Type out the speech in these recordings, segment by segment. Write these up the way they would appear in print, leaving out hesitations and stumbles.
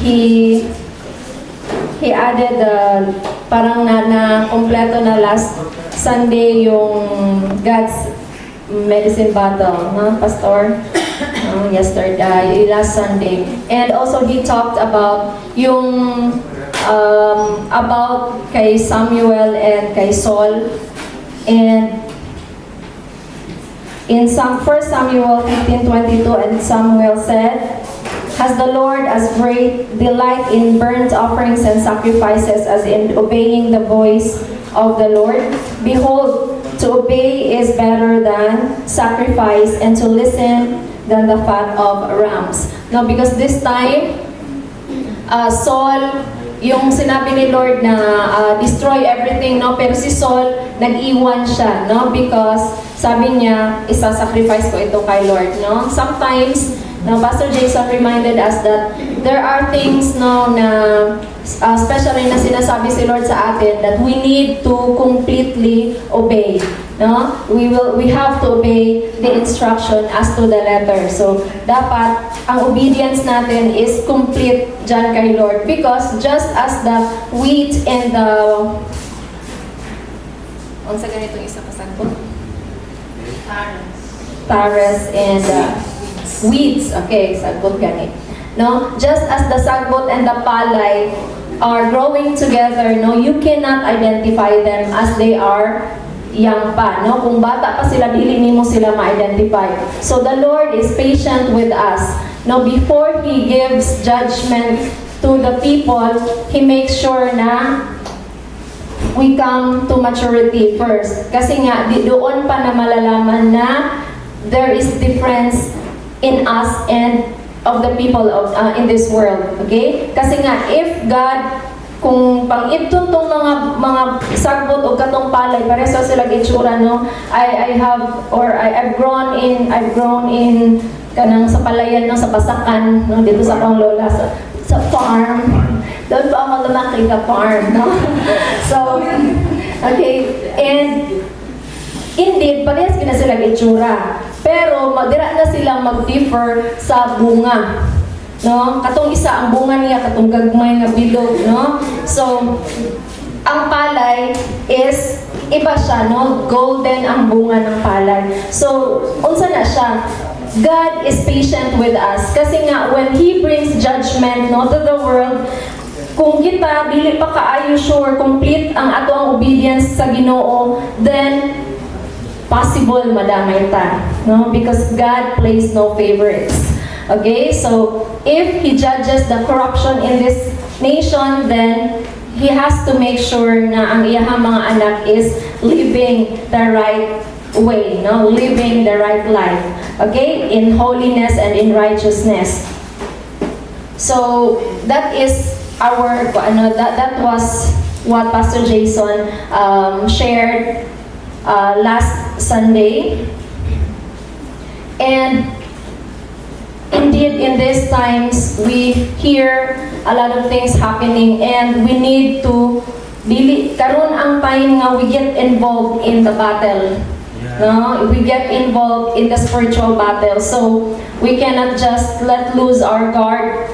he added parang na kompleto na last Sunday yung God's medicine bottle, no, Pastor? Yesterday, last Sunday. And also he talked about yung about kay Samuel and kay Saul. And in 1 Samuel 15:22, and Samuel said, "Has the Lord as great delight in burnt offerings and sacrifices as in obeying the voice of the Lord? Behold, to obey is better than sacrifice, and to listen than the fat of rams." No, because this time, Saul, yung sinabi ni Lord na destroy everything, no? Pero si Saul, nag-iwan siya, no? Because sabi niya, isa-sacrifice ko ito kay Lord, no? Sometimes, now, Pastor Jason reminded us that there are things, no, na especially na sinasabi si Lord sa atin that we need to completely obey, no? We have to obey the instruction as to the letter. So, dapat ang obedience natin is complete dyan kay Lord, because just as the wheat and the sa ganitong isa kasangkot? Tares and weeds. Okay, sagbot ganit. No? Just as the sagbot and the palay are growing together, no, you cannot identify them as they are young pa, no? Kung bata pa sila, dili nimo sila ma-identify. So the Lord is patient with us. No, before He gives judgment to the people, He makes sure na we come to maturity first. Kasi nga, doon pa na malalaman na there is difference in us and of the people of in this world. Okay? Kasi nga, if God, kung pang-ibtun tong mga sagbot o katong palay, pareso sila itsura, no? I've grown in kanang sa palayan, no, sa Basakan, no, dito sa akong lola, sa farm. Doon pa ako lumaki ka farm, no? So, okay, and indeed, parehas na sila itsura. Pero magdira na silang mag-differ sa bunga. No? Katong isa ang bunga niya, katong gagmay nga bilog, no? So, ang palay is iba siya, no? Golden ang bunga ng palay. So, unsa na siya? God is patient with us. Kasi nga, when He brings judgment, no, to the world, kung kita dili pa kaayo sure complete ang ato ang obedience sa Ginoo, then possible madamay ta, no? Because God plays no favorites. Okay? So, if He judges the corruption in this nation, then He has to make sure na ang iyahang mga anak is living the right way, no? Living the right life. Okay? In holiness and in righteousness. So, that is that was what Pastor Jason shared last Sunday. And indeed, in these times, we hear a lot of things happening, and we need to karon ang time nga we get involved in the battle. No, we get involved in the spiritual battle. So we cannot just let loose our guard,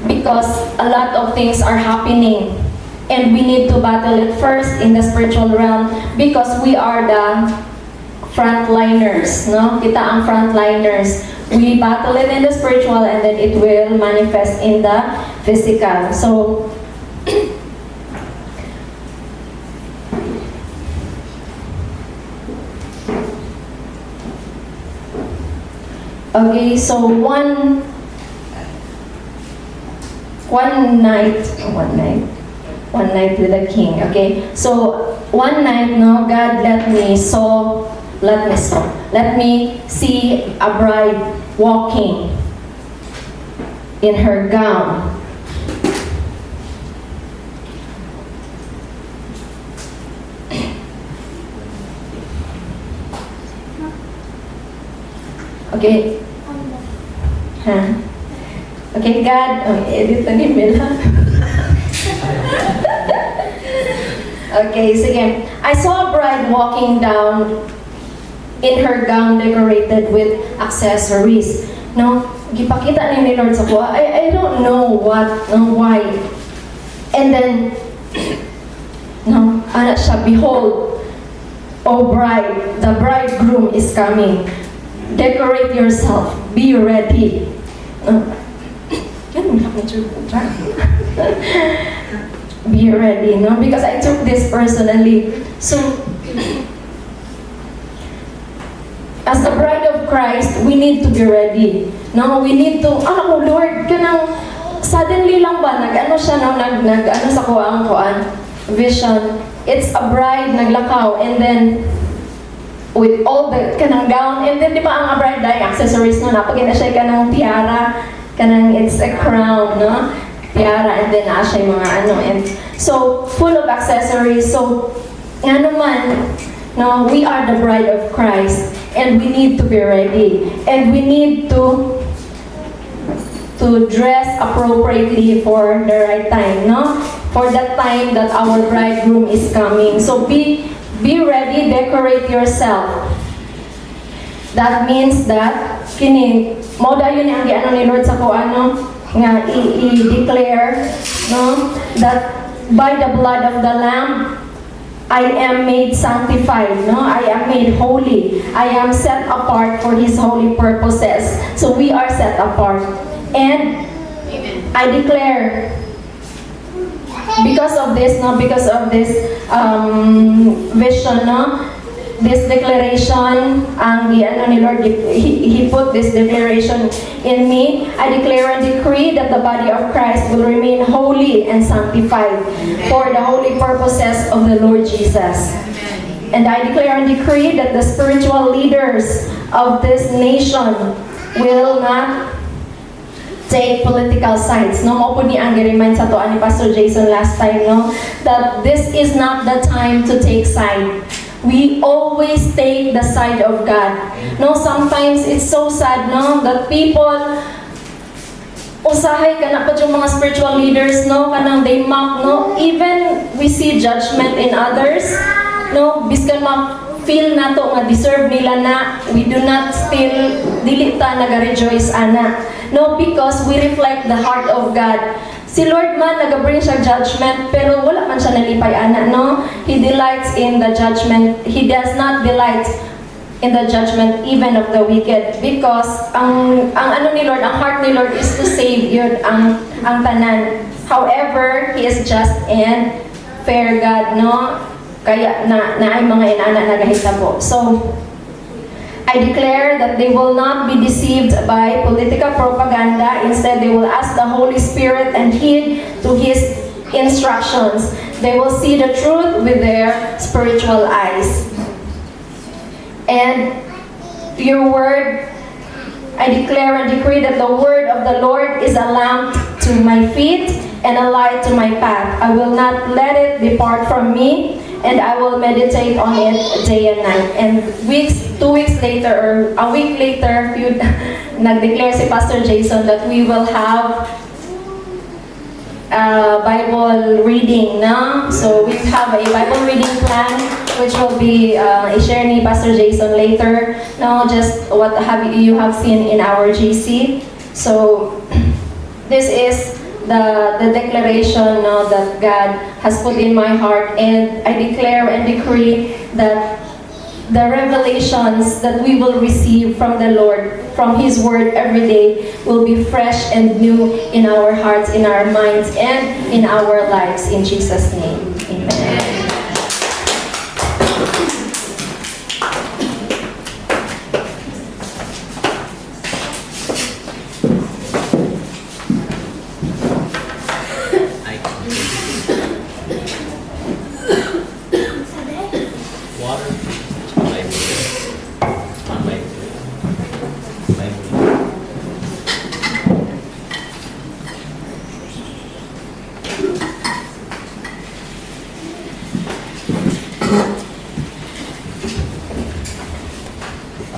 because a lot of things are happening. And we need to battle it first in the spiritual realm, because we are the frontliners, no? Kita ang frontliners. We battle it in the spiritual, and then it will manifest in the physical. So, okay, so one night with the king. Okay, so one night, no, God let me see a bride walking in her gown. Okay. Huh? Okay, God, edit na ni Mila. Okay, sige. I saw a bride walking down in her gown decorated with accessories. No? gipakita ni Lord sa kuha. I don't know why. And then, no, ana siya, behold, O bride, the bridegroom is coming. Decorate yourself. Be ready. Be ready, no? Because I took this personally. So, as the bride of Christ, we need to be ready. No, we need to, Lord, kanang suddenly lang ba, nag-ano siya, no? Nag-ano sa kuhaan, vision. It's a bride, naglakaw, and then, with all the kanang gown, and then, di ba, ang bride dahil accessories, no? Napagin na siya kanang tiara, kanang it's a crown, no? Tiara, and then, siya yung mga ano, and so, full of accessories. So, nga naman, no, we are the bride of Christ, and we need to be ready, and we need to dress appropriately for the right time, no? For that time that our bridegroom is coming. So be ready, decorate yourself. That means that kini mo dayon ang giano ni Lord sa kuano nga i-declare, no, that by the blood of the Lamb I am made sanctified, no? I am made holy. I am set apart for His holy purposes. So we are set apart. And I declare, because of this, no, because of this vision, no, this declaration, ang ano ni Lord, He put this declaration in me. I declare and decree that the body of Christ will remain holy and sanctified for the holy purposes of the Lord Jesus. And I declare and decree that the spiritual leaders of this nation will not take political sides. No, mo po ni ang remind sa tuan ni Pastor Jason last time, no, that this is not the time to take side. We always take the side of God. No, sometimes it's so sad, no, that people usahay ka na pa yung mga spiritual leaders, no, kanang they mock, no, even we see judgment in others, no, biskan feel na to nga deserve nila na, we do not still dili ta naga-rejoice ana, no, because we reflect the heart of God. Si Lord man nag-bring siya judgment, pero wala man siya nalipay ana, no. He delights in the judgment. He does not delight in the judgment even of the wicked, because ang ano ni Lord, ang heart ni Lord is to save yun ang tanan. However, He is just and fair God, no. Kaya na ay mga inana nagahitabo. So I declare that they will not be deceived by political propaganda. Instead, they will ask the Holy Spirit and heed to His instructions. They will see the truth with their spiritual eyes. And your word, I declare and decree that the word of the Lord is a lamp to my feet and a light to my path. I will not let it depart from me, and I will meditate on it day and night. And 2 weeks later, or a week later, nag-declare si Pastor Jason that we will have Bible reading, no? So we have a Bible reading plan, which will be i-share ni Pastor Jason later. No, just what you have seen in our GC. So this is the declaration, no, that God has put in my heart, and I declare and decree that the revelations that we will receive from the Lord, from His Word every day, will be fresh and new in our hearts, in our minds, and in our lives. In Jesus' name, amen.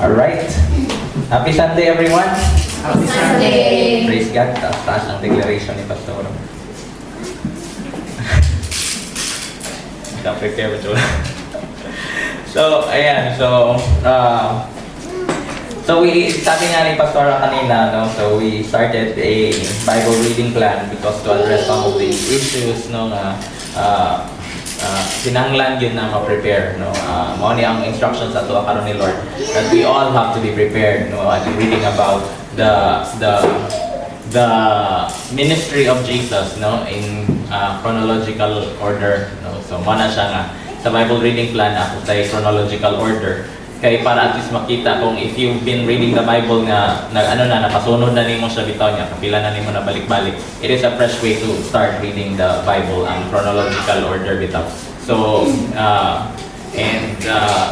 Alright. Happy Sunday, everyone. Happy Sunday. Praise God. Taas ang declaration ni Pastor. Dapat kayo ba? So, ayan. So, So sabi nga ni Pastora kanina, no, so we started a Bible reading plan because to address some of these issues, no, nga kinahanglan yun na ma-prepare, no. Mao ni ang instructions ato karon ni Lord that we all have to be prepared, no, and reading about the ministry of Jesus, no, in chronological order, no. So mao na siya nga sa Bible reading plan ako sa chronological order. Kay para at least makita kung if you've been reading the Bible nga napasunod na nimo siya bitaw niya, kapila na nimo na balik-balik. It is a fresh way to start reading the Bible ang chronological order bitaw. So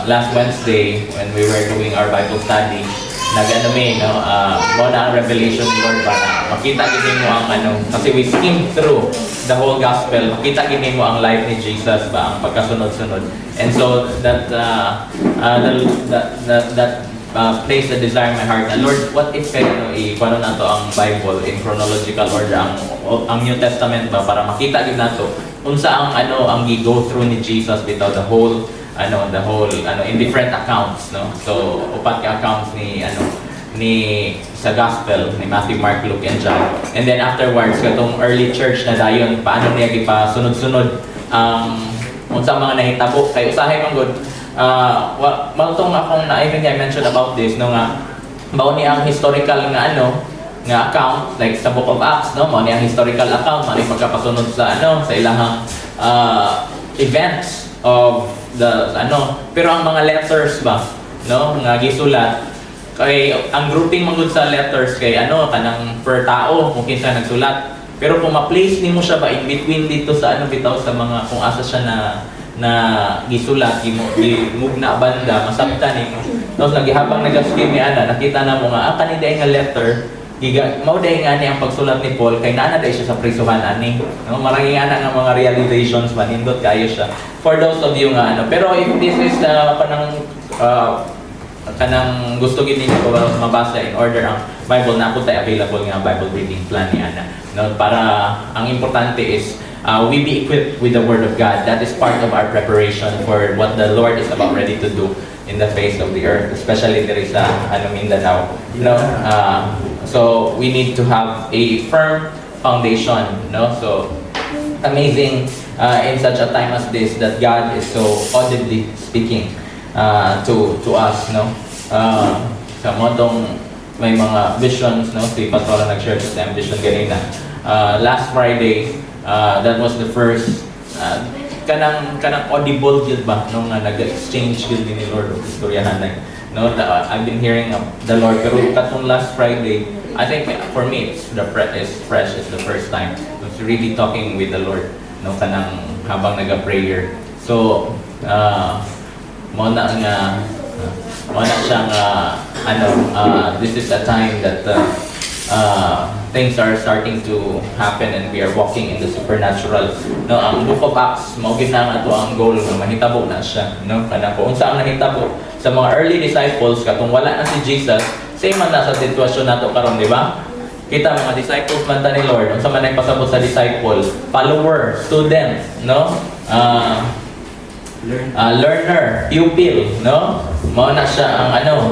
last Wednesday when we were doing our Bible study, mo na ang revelation ni Lord para makita gid mo ang kasi we skimmed through the whole gospel, makita gid mo ang life ni Jesus ba, ang pagkasunod-sunod. And so that placed a desire in my heart na, Lord, what if ikuano nato ang Bible in chronological order, ang New Testament ba, para makita gid nato unsa ang ang gi-go through ni Jesus bitaw the whole in different accounts, no. So upat ka accounts ni sa gospel ni Matthew, Mark, Luke, and John. And then afterwards katong early church na dayon paano niya gipasunod-sunod unsa mga nahitabo kay usahay man gud maltong akong I think I mentioned about this, no, nga mao ni ang historical nga account like sa Book of Acts, no, mao ni ang historical account mao ni pagkapasunod sa sa ilahang events of the pero ang mga letters ba, no, nga gisulat kay ang grouping man gud sa letters kay kanang per tao kung kinsa nagsulat, pero kung ma-place nimo siya ba in between dito sa bitaw sa mga kung asa siya na gisulat gimugna banda masabtan nimo, tapos nagihabang nagaskim ni nakita na mo nga kani day nga letter mao day nga ni ang pagsulat ni Paul kay naa day siya sa prisuhan ani, no, marami nga mga realizations manindot kayo siya for those of you nga pero if this is kanang gusto gid ninyo mabasa in order ang Bible na po tayo available nga Bible reading plan ni no, para ang importante is we be equipped with the Word of God. That is part of our preparation for what the Lord is about ready to do in the face of the earth, especially there is Mindanao, no. So we need to have a firm foundation, no. So amazing in such a time as this that God is so audibly speaking to us, no. Sa modong may mga visions, no, si Pastora nag-share sa vision ganina last Friday. That was the first kanang audible gid ba nung nag-exchange gid ni Lord of istoryahan no. I've been hearing of the Lord pero katong last Friday I think for me it's fresh, it's the first time I was really talking with the Lord, no, kanang habang naga-prayer. So mo na siyang this is a time that things are starting to happen and we are walking in the supernatural, no. Ang Book of Acts mao gid na ato ang goal nga mahitabo na siya, no, kana kung unsa ang nahitabo sa mga early disciples katong wala na si Jesus, same man na sa sitwasyon nato karon, di ba? Kita mga disciples man ta ni Lord, unsa man ay pasabot sa disciple, follower, student, no, learner, pupil, no, mao na siya ang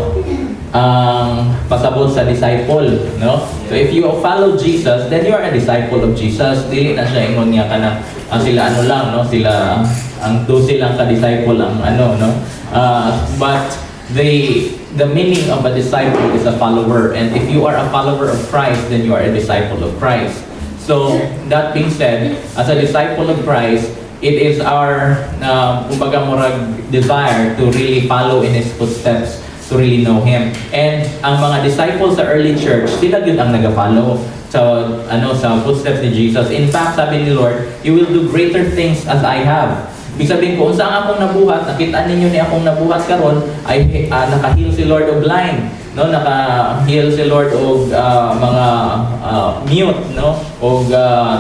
ang pasabot sa disciple, no. So if you follow Jesus, then you are a disciple of Jesus. Dili na siya ingon niya kana sila lang, no, sila ang 12 lang ka disciple ang no. But the meaning of a disciple is a follower, and if you are a follower of Christ, then you are a disciple of Christ. So that being said, as a disciple of Christ, it is our kumbaga murag desire to really follow in His footsteps, to really know Him. And ang mga disciples sa early church, sila yun ang nag-follow sa footsteps ni Jesus. In fact, sabi ni Lord, you will do greater things as I have. Ibig sabihin ko, kung saan akong nabuhat, nakita ninyo ni akong nabuhat karon ay naka-heal si Lord of blind, no, naka-heal si Lord og mga mute, no, og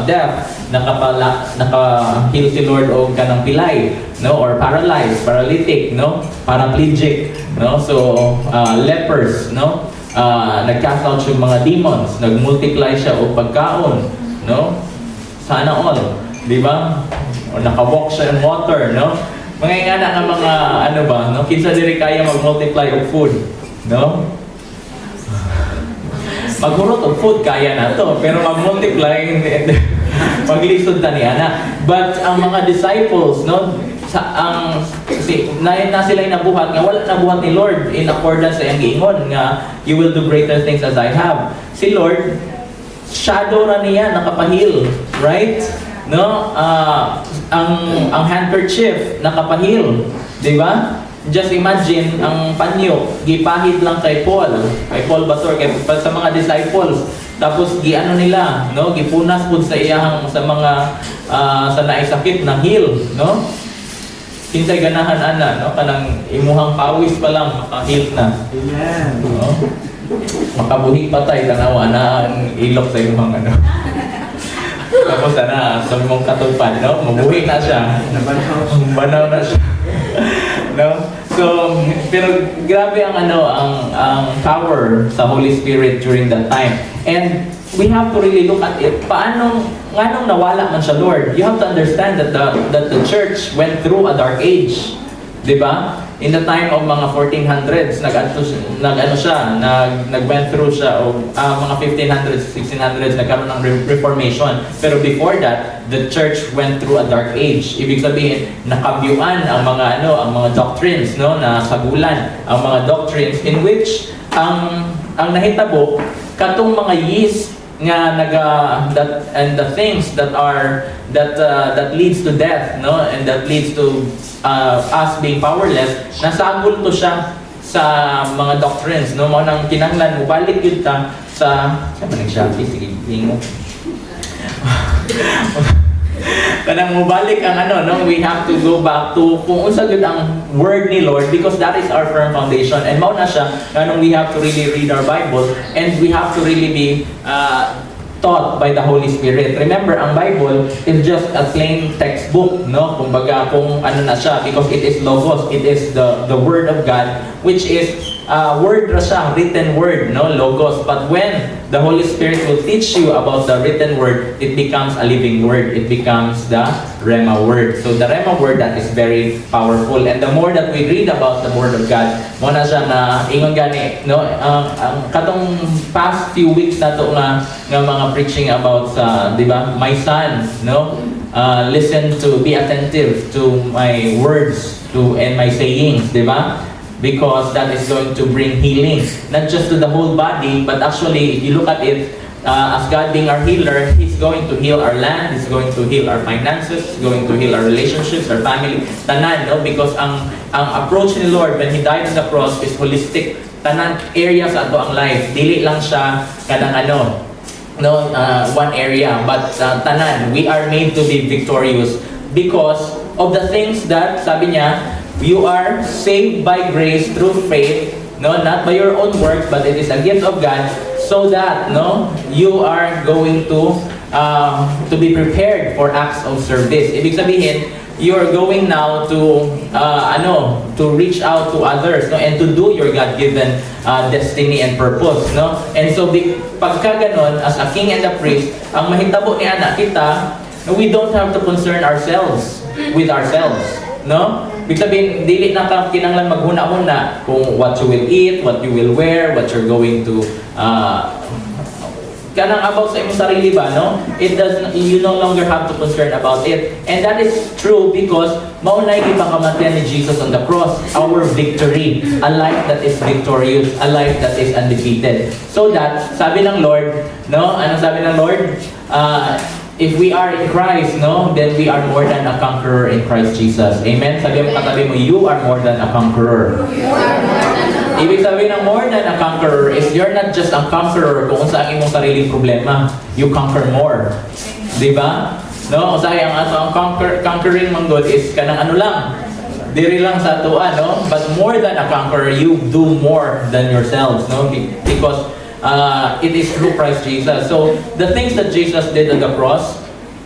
deaf, naka-heal si Lord og kanang pilay, no, or paralyzed, paralytic, no, paraplegic, no. So lepers, no, nag-cast out siya mga demons, nag-multiply siya og pagkaon, no. Sana all, di ba? O naka-walk siya in water, no. Mga ingana nga mga no, kinsa diri kaya mag-multiply og food, no. Maghurot og food kaya na to, pero mag-multiply hindi. Maglisod na niya na. But ang mga disciples, no, na sila nabuhat nga wala nabuhat ni Lord in accordance sa iyang giingon nga you will do greater things as I have. Si Lord shadow ra niya nakapahil, right? No, ang handkerchief nakapahil, di ba? Just imagine ang panyo gipahid lang kay Paul Bator kay sa mga disciples, tapos giano nila, no, gipunas pud sa iyang sa mga sa naisakit na heal, no? Kinsay ganahan ana, no, kanang imuhang pawis pa lang maka-heal na. Amen. No? Makabuhi patay tanawa na ang ilok sa imong ano. Tapos na sa imong katulpan, no? Mabuhi na siya. Banaw na siya. No? So, pero grabe ang ano, ang power sa Holy Spirit during that time. And we have to really look at it. Nganong nawala man siya, Lord? You have to understand that the church went through a dark age. Diba? In the time of mga 1400s, nag-went through siya, o mga 1500s, 1600s, nagkaroon ng Reformation. Pero before that, the church went through a dark age. Ibig sabihin, nakabyuan ang mga doctrines, no, na sagulan, ang mga doctrines in which ang nahitabo katong mga yeast nga and the things that leads to death, no, and that leads to us being powerless, nasagol to siya sa mga doctrines, no, mo nang kinahanglan mo balik yun ta sa man nag-Shopee, sige hingo. Kanang mubalik ang ano, no, we have to go back to kung unsa gyud ang word ni Lord, because that is our firm foundation. And mao na siya kanang we have to really read our Bible, and we have to really be taught by the Holy Spirit. Remember, ang Bible is just a plain textbook, no? Kumbaga kung ano na siya, because it is logos, it is the word of God, which is word ra siya, written word, no, logos. But when the Holy Spirit will teach you about the written word, it becomes a living word. It becomes the Rema word. So the Rema word, that is very powerful. And the more that we read about the word of God, mo na siya na ingon gani, no, ang katong past few weeks nato nga mga preaching about sa, di ba, my son, no, listen to, be attentive to my words and my sayings, di ba? Because that is going to bring healing, not just to the whole body, but actually, if you look at it, as God being our healer, He's going to heal our land, He's going to heal our finances, He's going to heal our relationships, our family, tanan, no? Because ang approach ni Lord when He died on the cross is holistic, tanan area sa ato ang life, dili lang siya kanang ano, no, one area, but tanan, we are made to be victorious because of the things that, sabi niya, you are saved by grace through faith, no, not by your own works, but it is a gift of God, so that, no, you are going to be prepared for acts of service. Ibig sabihin, you are going now to to reach out to others, no, and to do your God-given destiny and purpose, no. And so pagka ganon, as a king and a priest, ang mahitabo ni ana kita, we don't have to concern ourselves with ourselves, no. Ibig sabihin, dili na ka kinanglan maghuna-huna kung what you will eat, what you will wear, what you're going to kanang about sa imong sarili ba, no? You no longer have to concern about it. And that is true because maunay gipakamatyan ni Jesus on the cross, our victory, a life that is victorious, a life that is undefeated. So that, sabi ng Lord, no? Anong sabi ng Lord? If we are in Christ, no, then we are more than a conqueror in Christ Jesus. Amen? Sabi mo katabi mo, you are more than a conqueror. Ibig sabihin ng more than a conqueror is you're not just a conqueror kung saan imong sariling problema. You conquer more. Diba? No? Usahay ang ato ang conquering manggod is kanang ano lang. Diri lang sa atuan, no? But more than a conqueror, you do more than yourselves, no? Because it is through Christ Jesus. So, the things that Jesus did on the cross,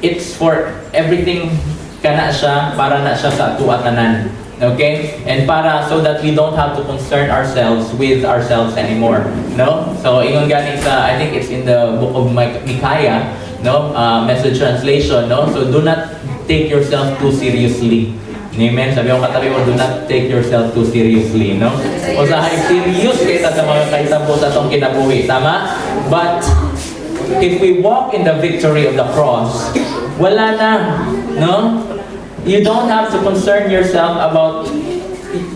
it's for everything kana siya, para na siya sa tuatanan. Okay? And para, so that we don't have to concern ourselves with ourselves anymore. No? So, ingon gani sa, I think it's in the book of Micaiah, no? Message translation, no? So, do not take yourself too seriously. Amen. Sabi ko katabi mo, do not take yourself too seriously, no? Usahay serious kita sa mga kahitabo sa itong kinabuhi, tama? But if we walk in the victory of the cross, wala na, no? You don't have to concern yourself about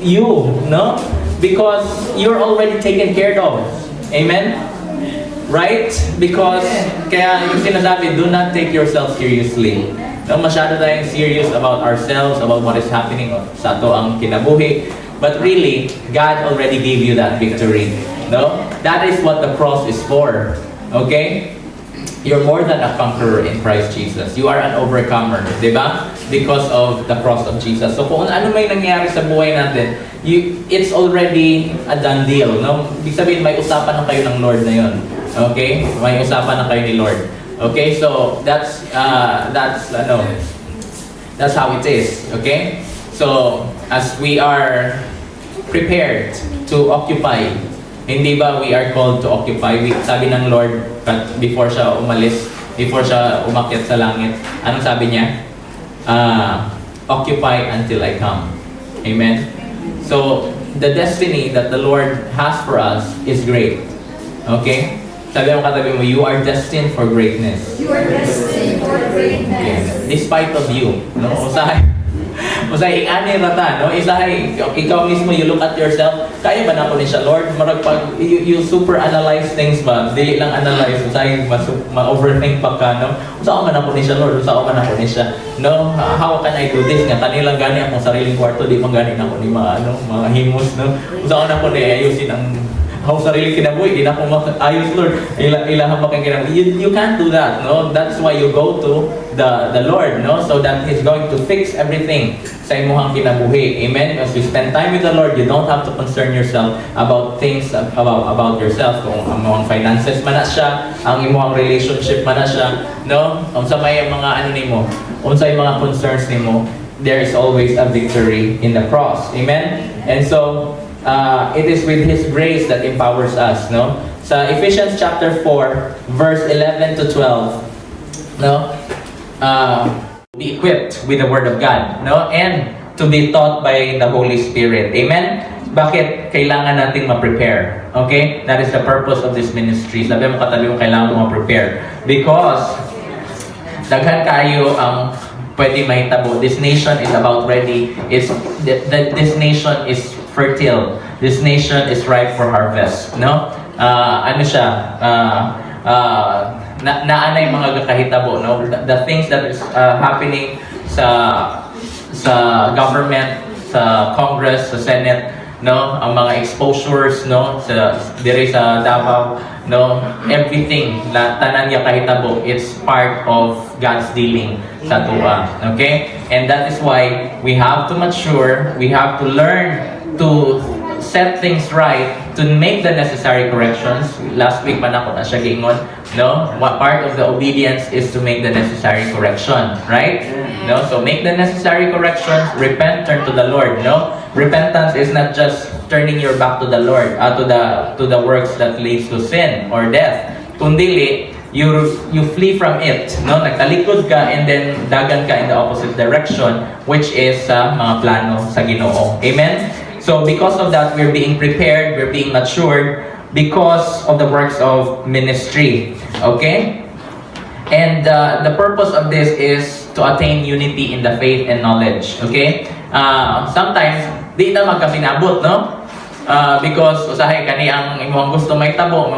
you, no? Because you're already taken care of. Amen? Right? Because, kaya yung sinasabi, do not take yourself seriously. No, masyado tayong serious about ourselves, about what is happening sa ato ang kinabuhi. But really, God already gave you that victory. No? That is what the cross is for. Okay? You're more than a conqueror in Christ Jesus. You are an overcomer, di ba? Because of the cross of Jesus. So kung ano may nangyari sa buhay natin, it's already a done deal, no? Ibig sabihin, may usapan na kayo ng Lord na yun. Okay? May usapan na kayo ni Lord. Okay? So that's how it is. Okay? So as we are prepared to occupy, hindi ba we are called to occupy? Sabi ng Lord, before siya umalis, before siya umakyat sa langit, anong sabi niya? Occupy until I come. Amen? So, the destiny that the Lord has for us is great. Okay? Sabi mo katabi mo, you are destined for greatness. You are destined for greatness. Yes. Despite of you. No? Usahay, ingani rata, no? Ikaw mismo, you look at yourself, kaya ba na ko ni siya, Lord? Marag pag, you super analyze things ba? Dili lang analyze, usahay, ma-overthink pa ka, no? Usa man ako ni siya, Lord? Usa man ako ni siya? No? How can I do this? Nga, kanilang gani akong sariling kwarto, di man gani na ako ni mga himos, no? Usa na ako ni ayusin ang ako sarili kinabuhi, di na ako ayos, Lord. Ilahan pa kang kinabuhi. You can't do that, no? That's why you go to the Lord, no? So that He's going to fix everything sa imuhang kinabuhi. Amen? As you spend time with the Lord, you don't have to concern yourself about things about yourself. Kung ang mga finances man na siya, ang imuhang relationship man na siya, no? Kung sa may mga nimo, kung sa mga concerns nimo, there is always a victory in the cross. Amen? And so, it is with His grace that empowers us, no? Sa Ephesians chapter 4, verse 11 to 12, no? Be equipped with the Word of God, no? And to be taught by the Holy Spirit. Amen? Bakit kailangan nating ma-prepare? Okay? That is the purpose of this ministry. Sabi mo katabi mo, kailangan mo ma-prepare. Because daghan kayo ang pwede mahitabo. This nation is about ready. This nation is fertile. This nation is ripe for harvest, no? Ano siya? Naanay mga kakahitabo, no? The things that is happening sa government, sa Congress, sa Senate, no? Ang mga exposures, no? Dire sa Davao, no? Everything na tanan niya kahitabo, it's part of God's dealing sa tuwa. Okay? And that is why we have to mature, we have to learn to set things right, to make the necessary corrections. Last week pa na ko na siya giingon, no? What part of the obedience is to make the necessary correction, right? No? So make the necessary corrections, repent, turn to the Lord, no? Repentance is not just turning your back to the Lord, to the works that leads to sin or death. Kundili, you flee from it, no? Nagtalikod ka and then dagan ka in the opposite direction, which is mga plano sa Ginoo. Amen? So because of that, we're being prepared, we're being matured because of the works of ministry. Okay? And the purpose of this is to attain unity in the faith and knowledge. Okay? Sometimes, di na magkasinabot, no? Because usahay kani ang imong gusto may tabo,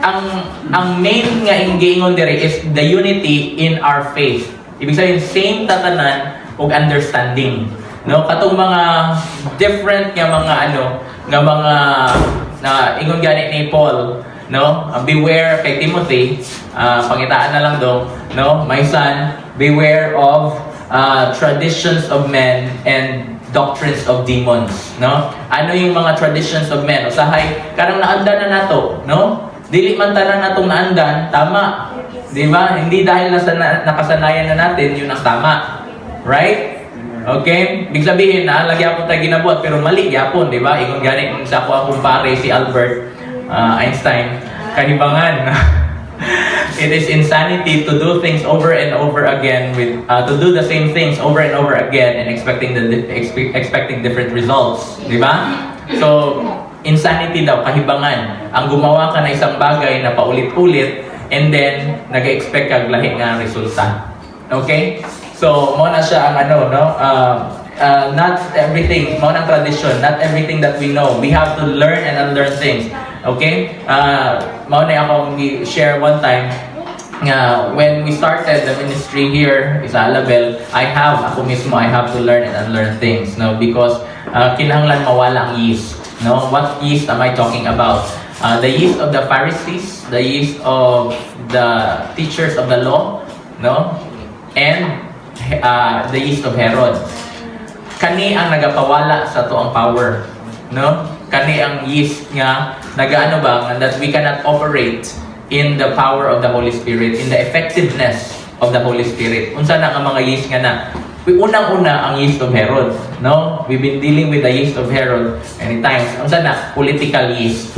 ang main nga ingingon dire is the unity in our faith. Ibig sabihin same tatanan ug understanding. No, katong mga different nga mga ingon gani ni Paul, no? Beware kay Timothy, pangitaan na lang do, no? My son, beware of traditions of men and doctrines of demons, no? Ano yung mga traditions of men? Usahay kanang naandan na nato, no? Dili man tanan natong naandan, tama. Di ba? Hindi dahil nakasanayan na natin yun ang tama. Right? Okay? Ibig sabihin na, lagi ako tayo ginabuhat, pero mali yapon, di ba? Ingon gani sa akong pare, si Albert Einstein, kanibangan. It is insanity to do things over and over again with to do the same things over and over again and expecting different results, di ba? So, insanity daw, kahibangan. Ang gumawa ka na isang bagay na paulit-ulit and then nag-expect kag lahi nga resulta. Okay? So, mo na siya ang not everything, mo ng tradition, not everything that we know. We have to learn and unlearn things. Okay? Mo na akong share one time when we started the ministry here sa Alabel, I have to learn and unlearn things, no? Because kinahanglan mawala ang yeast. No? What yeast am I talking about? The yeast of the Pharisees, the yeast of the teachers of the law, no? And the yeast of Herod. Kani ang nagapawala sa tuang power, no? Kani ang yeast nga nagaano ba that we cannot operate in the power of the Holy Spirit, in the effectiveness of the Holy Spirit. Unsa na ang mga yeast nga na? Unang-una ang yeast of Herod, no? We've been dealing with the yeast of Herod many times. Unsa na? Political yeast,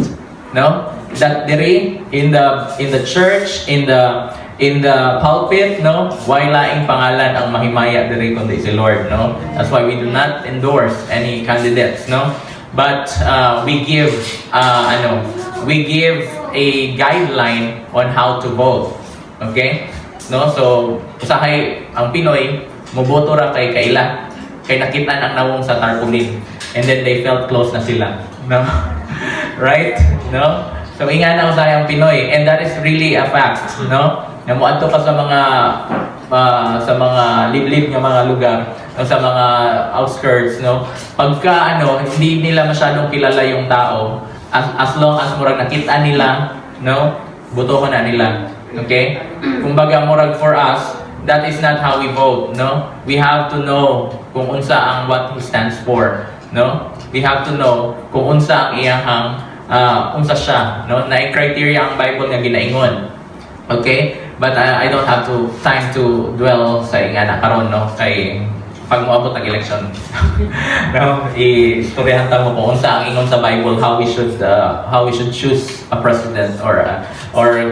no? That diri in the church, in the pulpit, no? Why laing pangalan ang mahimaya diri kundi si Lord, no? That's why we do not endorse any candidates, no? But we give a guideline on how to vote. Okay? No? So, usahay ang Pinoy moboto ra kay kaila kay nakita ang nawong sa tarpaulin and then they felt close na sila, no? Right? No? So, ingan ako sa ang Pinoy and that is really a fact, no? Namuadto ka sa mga liblib nga mga lugar, sa mga outskirts, no? Pagka hindi nila masyadong kilala yung tao, as long as murag nakita nila, no? Botohan na nila. Okay? Kumbaga murag for us, that is not how we vote, no? We have to know kung unsa ang what he stands for, no? We have to know kung unsa ang iyang unsa siya, no? Na criteria ang Bible nga ginaingon. Okay? But I don't have time to dwell sa ingana karon, no? Kay pag moabot ang election. No, istoryahan ta mo kung unsa ang ingon sa Bible how we should choose a president or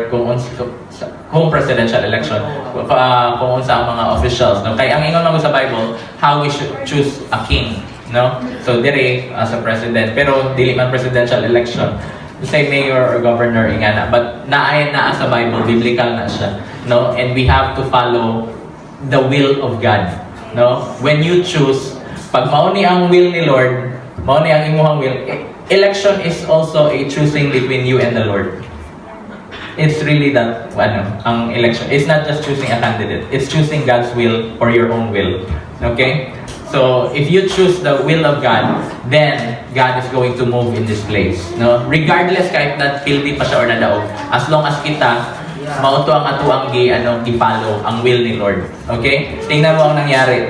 kung presidential election kung unsa ang mga officials, no? Kay ang ingon mo sa Bible how we should choose a king, no? So dire as a president pero dili man presidential election. Say mayor or governor ingana, but naa sa Bible, biblical na siya, no? And we have to follow the will of God, no? When you choose, pag mauni ang will ni Lord, mauni ang imuhang will, election is also a choosing between you and the Lord. It's really that ang election. It's not just choosing a candidate. It's choosing God's will or your own will. Okay? So, if you choose the will of God, then God is going to move in this place. No? Regardless kahit na guilty pa siya or nadaog, as long as kita mauto ang atuang i-follow ang will ni Lord. Okay? Tingnan mo ang nangyari.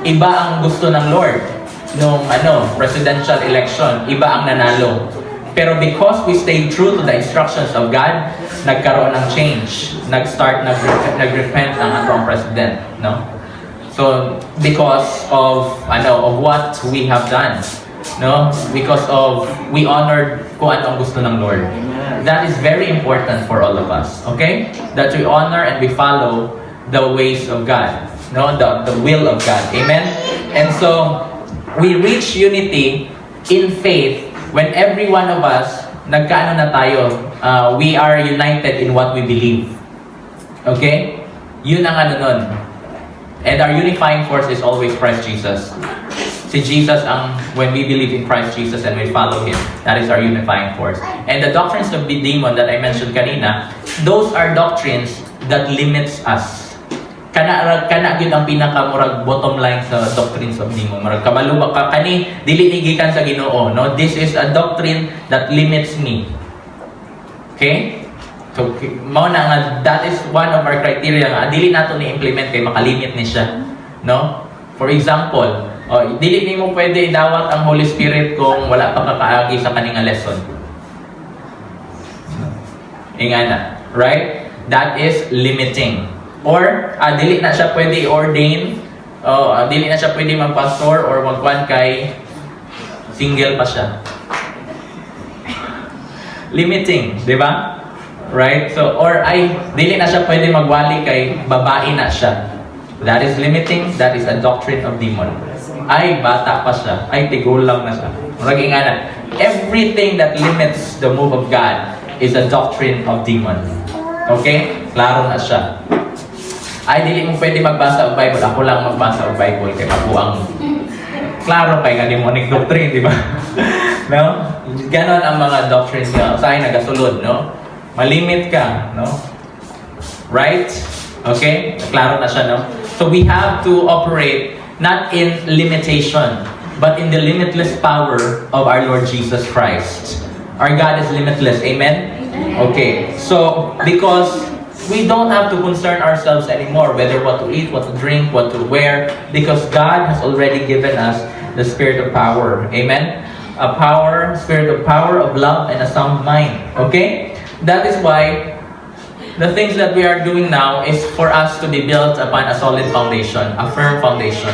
Iba ang gusto ng Lord nung presidential election, iba ang nanalo. Pero because we stayed true to the instructions of God, nagkaroon ng change. Nag-repent ang atong president, no? So because of what we have done, no? Because of we honored kung ano ang gusto ng Lord. That is very important for all of us, okay? That we honor and we follow the ways of God, no? The will of God. Amen. And so we reach unity in faith when every one of us nagkaano na tayo, we are united in what we believe. Okay? Yun ang nun. And our unifying force is always Christ Jesus. Si Jesus when we believe in Christ Jesus and we follow Him, that is our unifying force. And the doctrines of the demon that I mentioned kanina, those are doctrines that limits us. Kana gyud ang pinakamurag bottom line sa doctrines of demon. Murag kabalo ba kani dili gikan sa Ginoo, no? This is a doctrine that limits me. Okay? So, mao na nga, that is one of our criteria nga. Dili nato ni-implement kay makalimit ni siya. No? For example, dili ni mo pwede idawat ang Holy Spirit kung wala pa kakaagi sa kaninga lesson. Ingana. Right? That is limiting. Or, dili na siya pwede i-ordain, dili na siya pwede mag-pastor or magkuhan kay single pa siya. Limiting, di ba? Right? So, or ay, dili na siya pwede magwali kay babae na siya. That is limiting, that is a doctrine of demon. Ay, bata pa siya. Ay, tigol lang na siya. Maging ana, everything that limits the move of God is a doctrine of demon. Okay? Klaro na siya. Ay, dili mo pwede magbasa ng Bible. Ako lang magbasa ng Bible kay mabuang. Klaro kay nga demonic doctrine, di ba? No? Ganon ang mga doctrines niya. Sa akin nagasulod, no? Malimit ka, no? Right? Okay? Klaro na siya, no? So we have to operate not in limitation, but in the limitless power of our Lord Jesus Christ. Our God is limitless. Amen? Okay. So, because we don't have to concern ourselves anymore whether what to eat, what to drink, what to wear, because God has already given us the spirit of power. Amen? A power, spirit of power, of love, and a sound mind. Okay? That is why the things that we are doing now is for us to be built upon a solid foundation, a firm foundation.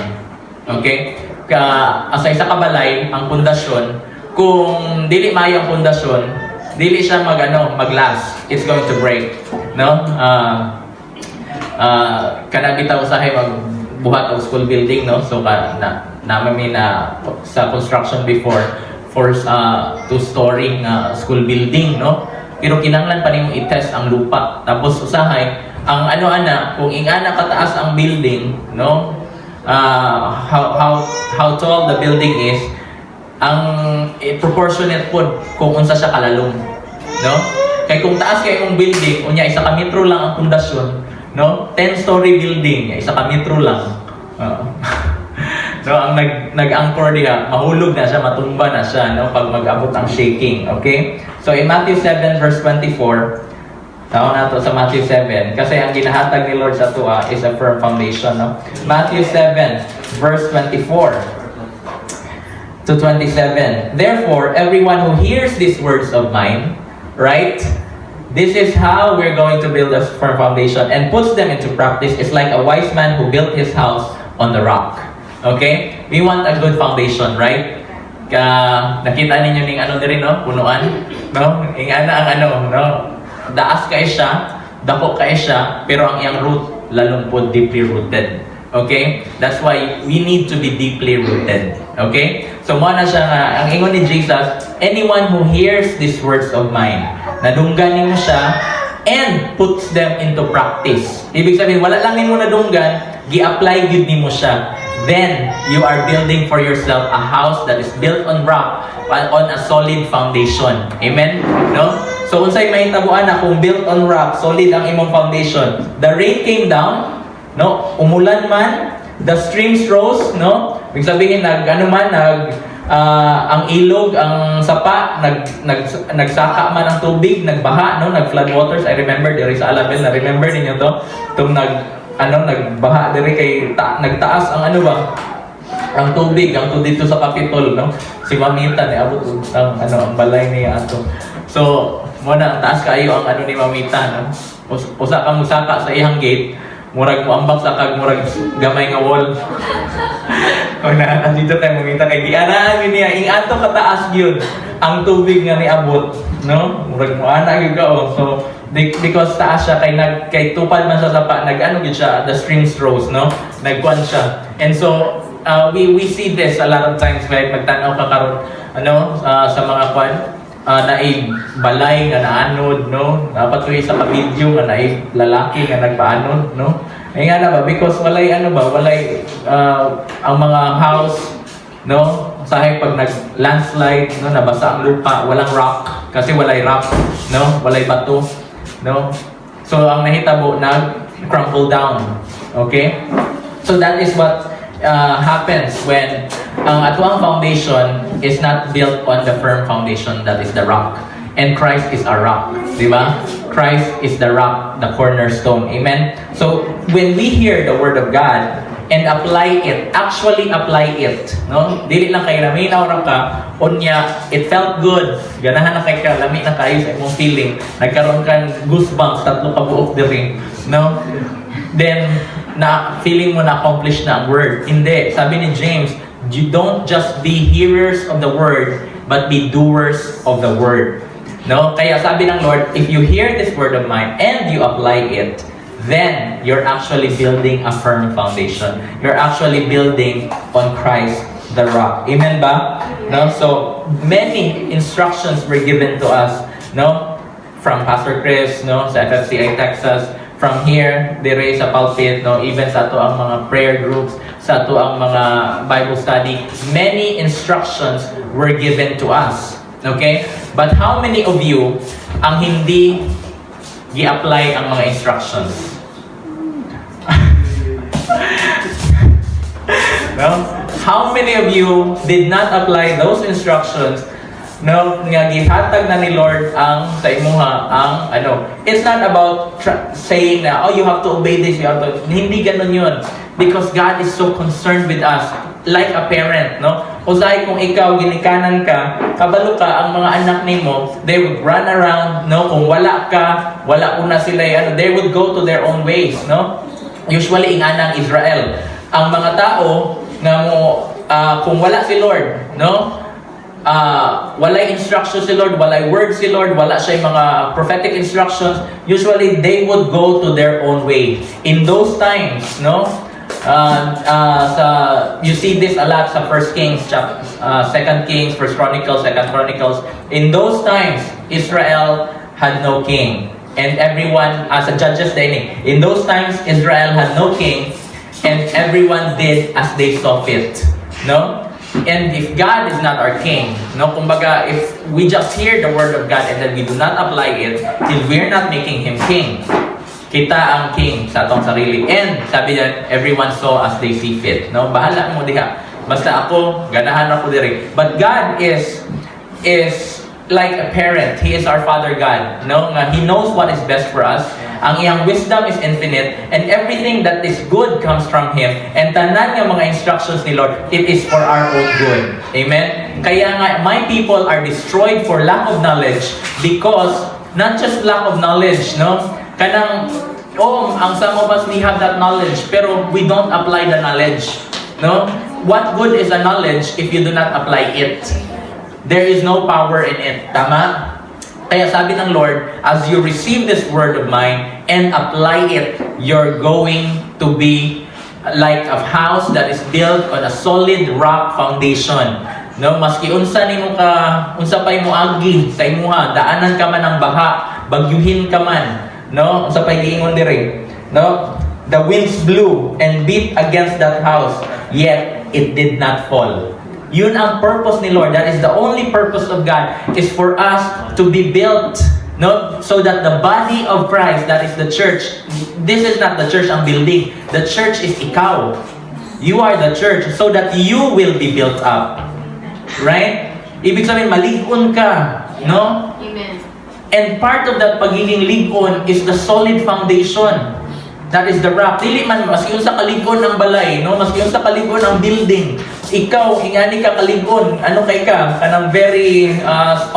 Okay? Sa isa kabalay, ang pundasyon, kung dili maayo ang pundasyon, dili siya mag-last. It's going to break. No? Kana bitaw usahay magbuhat og school building, no? So namin na sa construction before for two-story school building, no? Pero kinanglan pa nimo i-test ang lupa. Tapos usahay ang kung ingana kataas ang building, no? How tall the building is, ang proportionate po kung unsa siya kalalong, no? Kay kung taas kay imong building, unya isa ka metro lang ang pundasyon, no? 10-story building, isa ka metro lang. So ang nag-anchor diha, mahulog na siya, matumba na siya, no? Pag mag-abot ang shaking, okay? So in Matthew 7 verse 24, tawag na to sa Matthew 7 kasi ang ginahatag ni Lord sa tuwa is a firm foundation, no? Matthew 7 verse 24 to 27. Therefore, everyone who hears these words of mine, right? This is how we're going to build a firm foundation and puts them into practice. It's like a wise man who built his house on the rock. Okay? We want a good foundation, right? Nakita ninyo ning diri, no? Punuan, no? Ingana ang no? Daas kay siya, dako kay siya, pero ang iyang root lalong po deeply rooted. Okay? That's why we need to be deeply rooted. Okay? So mo na siya nga, ang ingon ni Jesus, anyone who hears these words of mine, nadunggan nimo siya and puts them into practice. Ibig sabihin, wala lang nimo nadunggan, gi-apply gyud nimo siya. Then you are building for yourself a house that is built on rock, on a solid foundation. Amen? No? So unsay mahitabuan na kung built on rock, solid ang imong foundation. The rain came down, no? Umulan man, the streams rose, no? Ibig sabihin ang ilog, ang sapa, nagsaka man ang tubig, nagbaha, no? Nag-flood waters. I remember there is Alabel, na remember niyo to? Tung nagbaha diri kay nagtaas ang ang tubig ang dito sa Capitol, no? Si Mamita ni abot ang balay niya ato. So, mo na ang taas kayo ang ni Mamita, no? Usa ka musaka sa iyang gate, murag mo ambak sa kag murag gamay nga wall. O na dito tayo Mamita kay gianaan niya ing ato kataas gyud ang tubig nga niabot, no? Murag mo ana gyud ka, oh. So because taas siya kay tupad man sa sapa, gyud siya, the streams rose, no? Nagkuan siya. And so we see this a lot of times kahit magtanaw ka karon sa mga kwan naay balay nga naanod, no? Dapat ko sa video nga naay lalaki nga nagpaanod, no? Ay nga na ba because walay walay ang mga house, no? Sahay pag nag-landslide, no, nabasa ang lupa, walang rock kasi walay rock, no? Walay bato, no? So ang nahitabo crumble down. Okay? So that is what happens when ang atuang foundation is not built on the firm foundation that is the rock. And Christ is our rock. Di ba? Christ is the rock, the cornerstone. Amen? So, when we hear the Word of God and apply it, actually apply it, no? Dili lang kay laminaw ra ka, unya, it felt good. Ganahan na kay ka, lami na kayo sa imong feeling. Nagkaroon kang goosebumps, tatlo ka buok diri, no? Then, feeling mo na-accomplish na ang Word. Hindi. Sabi ni James, you don't just be hearers of the Word, but be doers of the Word. No? Kaya sabi ng Lord, if you hear this word of mine and you apply it, then you're actually building a firm foundation. You're actually building on Christ the rock. Amen ba? No? So, many instructions were given to us, no? From Pastor Chris, no? Sa FFCI Texas, from here, dire sa pulpit, no? Even sa ato ang mga prayer groups, sa ato ang mga Bible study, many instructions were given to us. Okay? But how many of you ang hindi gi-apply ang mga instructions? No? How many of you did not apply those instructions? No, nga gihatag na ni Lord ang sa imuha ang it's not about saying na you have to obey this, you have to, hindi ganun yun, because God is so concerned with us like a parent, no? Usay kung ikaw ginikanan ka, kabalo ka ang mga anak nimo, they would run around, no? Kung wala ka, wala una sila they would go to their own ways, no? Usually inganang Israel, ang mga tao nga mo kung wala si Lord, no? Walay instruction si Lord, walay word si Lord, wala siya yung mga prophetic instructions, usually they would go to their own way. In those times, no? You see this a lot sa 1 Kings, 2 Kings, 1 Chronicles, 2 Chronicles. In those times, Israel had no king. And everyone, sa Judges din, in those times, Israel had no king, and everyone did as they saw fit. No? And if God is not our king, no, kumbaga, if we just hear the word of God and then we do not apply it, then we're not making Him king. Kita ang king sa atong sarili. And sabi niya, everyone saw as they see fit. No, bahala mo diha. Basta ako, ganahan ako diri. But God is like a parent. He is our Father God. No, nga He knows what is best for us. Ang iyang wisdom is infinite, and everything that is good comes from Him. And tanan nga mga instructions ni Lord, it is for our own good. Amen? Kaya nga, my people are destroyed for lack of knowledge, because, not just lack of knowledge, no? Kanang, ang some of us, we have that knowledge, pero we don't apply the knowledge. No? What good is a knowledge if you do not apply it? There is no power in it. Tama? Kaya sabi ng Lord, as you receive this word of mine and apply it, you're going to be like a house that is built on a solid rock foundation. No, maski unsa nimo ka, unsa pay mo agi sa imuha, daanan ka man ng baha, bagyuhin ka man, no? Unsa pay giingon diri, no? The winds blew and beat against that house, yet it did not fall. Yun ang purpose ni Lord. That is the only purpose of God, is for us to be built, no? So that the body of Christ, that is the church, this is not the church ang building. The church is ikaw. You are the church, so that you will be built up. Right? Ibig sabihin, malig-on ka, no? Amen. And part of that pagiging lig-on is the solid foundation. That is the rock. Dili man, maski yun sa kalig-on ng balay, no? Maski yun sa kalig-on ng building. Ikaw, ingani ka kalig-on. Ano kay ka? Kanang very,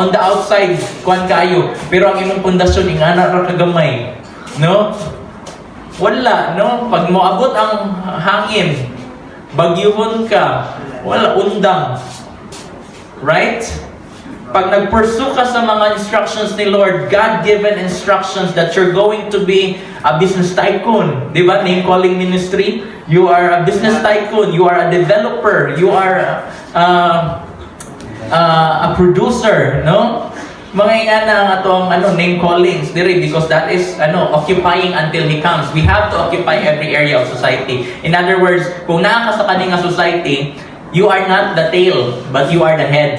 on the outside, kuhan kayo. Pero ang imong pundasyon, ingana ra kagamay. No? Wala, no? Pag moabot ang hangin, bagyuhon ka, wala, undang. Right? Pag nag-pursue ka sa mga instructions ni Lord, God-given instructions that you're going to be a business tycoon. Di ba? Name calling ministry. You are a business tycoon. You are a developer. You are a producer. No? Mga ingana ang atong name callings diri, because that is occupying until He comes. We have to occupy every area of society. In other words, kung naa ka sa kaning society, you are not the tail, but you are the head.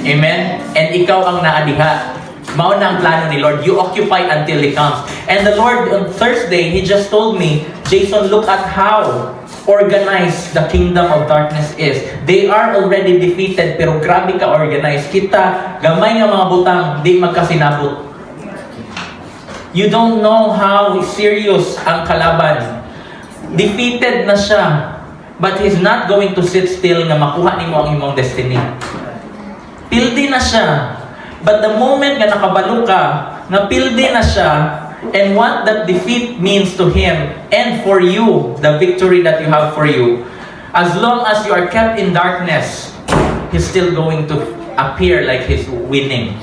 Amen? And ikaw ang naadiha. Mao na ang plano ni Lord. You occupy until He comes. And the Lord, on Thursday, He just told me, Jason, look at how organized the kingdom of darkness is. They are already defeated, pero grabe ka organized. Kita, gamay nga mga butang, di magkasinabot. You don't know how serious ang kalaban. Defeated na siya. But He's not going to sit still nga makuha nimo ang imong destiny. Pildi na siya. But the moment nga nakabalo ka, na pildi na siya, and what that defeat means to Him, and for you, the victory that you have for you, as long as you are kept in darkness, He's still going to appear like He's winning.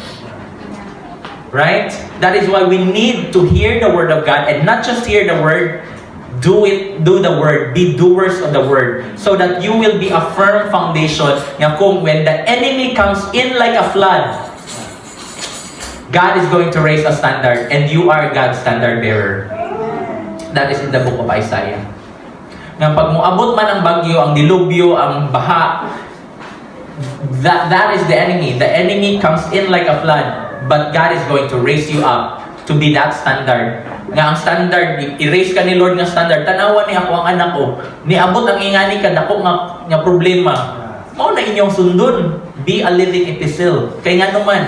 Right? That is why we need to hear the word of God, and not just hear the word, do the word, be doers of the word, so that you will be a firm foundation nga kung when the enemy comes in like a flood, God is going to raise a standard, and you are God's standard bearer. That is in the book of Isaiah. Nga pag muabot man ang bagyo, ang dilubyo, ang baha, that is the enemy. The enemy comes in like a flood. But God is going to raise you up to be that standard. Nga ang standard, i-raise ka ni Lord nga standard. Tanawan ni ako ang anak ko. Niabot ang ingani ka, dako nga problema. Mao na inyong sundon. Be a living epistle. Kaya nga naman,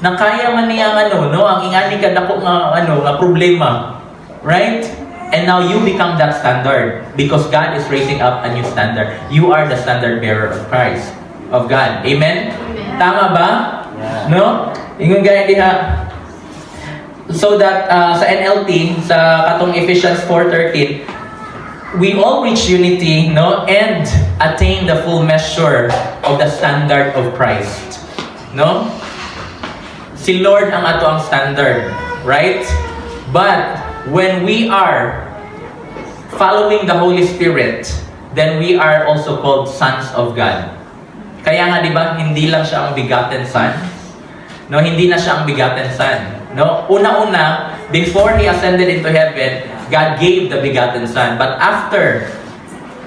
nakaya man niya ang ang ingani ka, dako nga problema. Right? And now you become that standard. Because God is raising up a new standard. You are the standard bearer of Christ. Of God. Amen? Tama ba? No? Ingon gaya diha. So that sa NLT, sa katong Ephesians 4:13, we all reach unity, no, and attain the full measure of the standard of Christ. No? Si Lord ang ato ang standard, right? But when we are following the Holy Spirit, then we are also called sons of God. Kaya nga, di ba, hindi lang siya ang begotten son. No, hindi na siya ang begotten son. No, una-una, before He ascended into heaven, God gave the begotten son. But after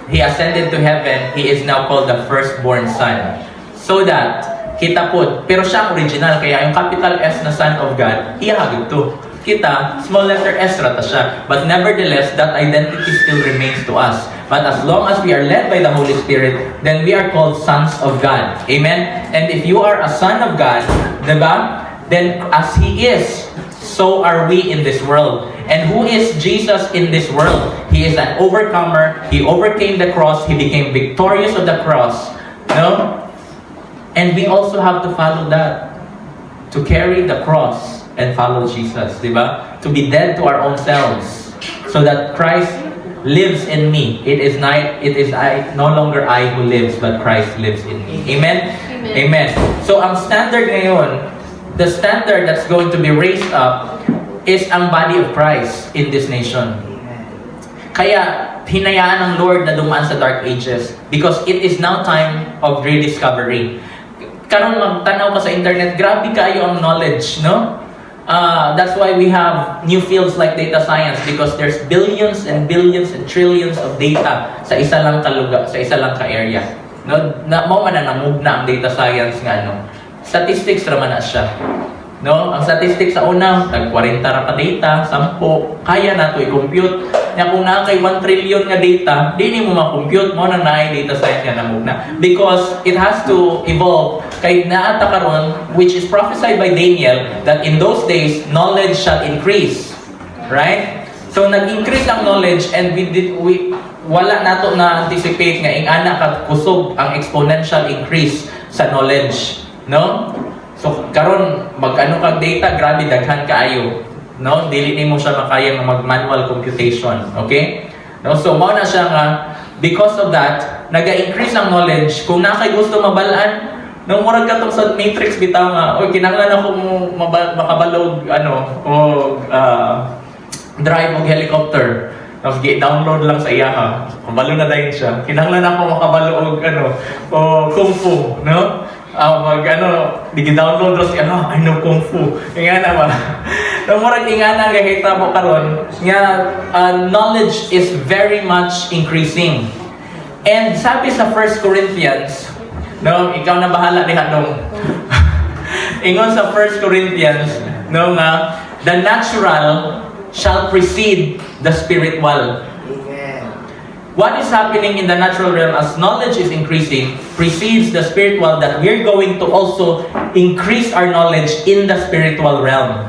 He ascended to heaven, He is now called the firstborn son. So that, kita po, pero siya ang original, kaya yung capital S na Son of God, iyahagod to. Kita, small letter S rata siya. But nevertheless, that identity still remains to us. But as long as we are led by the Holy Spirit, then we are called sons of God. Amen? And if you are a son of God, diba? Then as He is, so are we in this world. And who is Jesus in this world? He is an overcomer. He overcame the cross. He became victorious of the cross. No? And we also have to follow that. To carry the cross and follow Jesus. Diba? To be dead to our own selves. So that Christ lives in me. It is no longer I who lives, but Christ lives in me. Amen? Amen. So ang standard ngayon, the standard that's going to be raised up is ang body of Christ in this nation. Kaya hinayaan ng Lord na dumaan sa dark ages because it is now time of rediscovery. Karon magtanaw ka sa internet, grabe kayo ang knowledge, no? That's why we have new fields like data science because there's billions and billions and trillions of data sa isa lang ka lugar, sa isa lang ka area. No, mao man na move na ang data science nga statistics ra man na siya. No, ang statistics sa una, tag 40 ra ka data, 10, kaya na to i-compute. Nya kung na kay 1 trillion nga data, di mo ma-compute mo na naay data science nga namug na because it has to evolve kay naata karon which is prophesied by Daniel that in those days knowledge shall increase. Right? So nag-increase ang knowledge and we wala nato na anticipate nga ingana ka kusog ang exponential increase sa knowledge, no? So karon mag-ano kag data, grabe daghan kaayo, no? Dili nimo siya makaya nga mag-manual computation, okay? No, so mao na siya nga because of that, naga-increase ang knowledge. Kung na kay gusto mabalaan, nung murag ka tong sa matrix bitaw nga, oy kinahanglan ako makabalog drive og helicopter. Tapos download lang sa iya ha. Kabalo na dayon siya. Kinahanglan ako makabalo og kung fu, no? Digi-download ros I know kung fu. Ingana ba? So murag ingana nga kita mo karon nga knowledge is very much increasing. And sabi sa 1 Corinthians, no, ikaw na bahala diha nung ingon sa 1 Corinthians, no nga the natural shall precede the spiritual. What is happening in the natural realm as knowledge is increasing precedes the spiritual, that we're going to also increase our knowledge in the spiritual realm.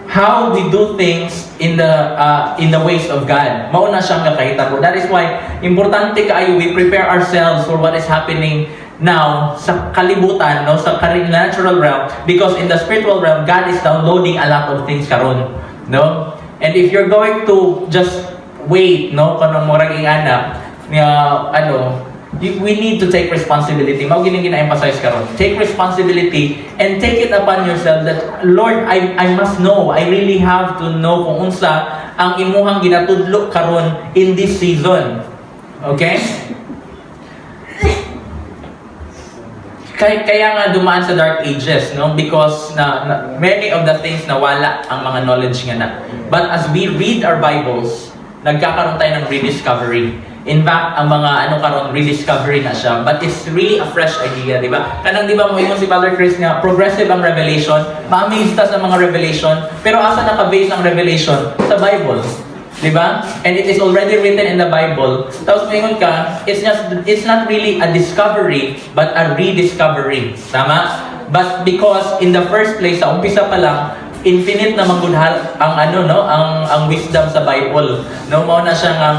How we do things in the ways of God. Mauna siyang kakahita ko. That is why importante kaayo we prepare ourselves for what is happening now sa kalibutan, no, sa natural realm, because in the spiritual realm God is downloading a lot of things karon, no? And if you're going to just wait, no, kanang murag anak nga we need to take responsibility. Mao gining gina-emphasize karon. Take responsibility and take it upon yourself that, Lord, I must know. I really have to know kung unsa ang imuhang ginatudlo karon in this season. Okay? Kaya nga dumaan sa dark ages, no? Because many of the things nawala ang mga knowledge nga na. But as we read our Bibles, nagkakaroon tayo ng rediscovery. In fact, ang mga karon rediscovery na siya, but it's really a fresh idea, di ba? Kanang di ba mo si Father Chris nga, progressive ang revelation, ma-amaze ta sa mga revelation, pero asa naka-base ang revelation? Sa Bible. Di ba? And it is already written in the Bible. Tapos ngayon ka, it's not really a discovery, but a rediscovery. Tama? But because in the first place, sa umpisa pa lang, infinite na magudhal ang ang wisdom sa Bible. No, mao na siya nga,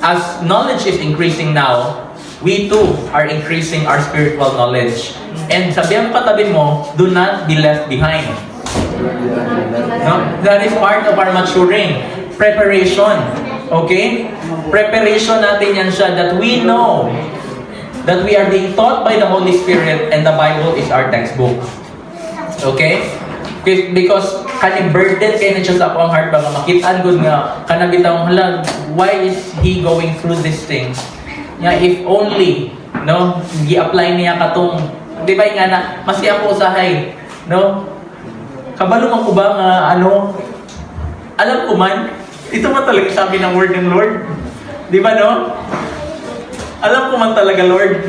as knowledge is increasing now, we too are increasing our spiritual knowledge. And sabihan patabi mo, do not be left behind. No? That is part of our maturing. Preparation. Okay? Preparation natin yan siya that we know that we are being taught by the Holy Spirit and the Bible is our textbook. Okay? Because kaning burden kayo na siya sa akong heart ba nga makitaan gud nga kanang bitaw hala, why is he going through this thing? Yeah, if only no gi-apply niya katong di ba nga na maski ako usahay no kabalo man ko ba nga alam ko man ito man talaga sabi ng word ng Lord, di ba no? Alam ko man talaga, Lord,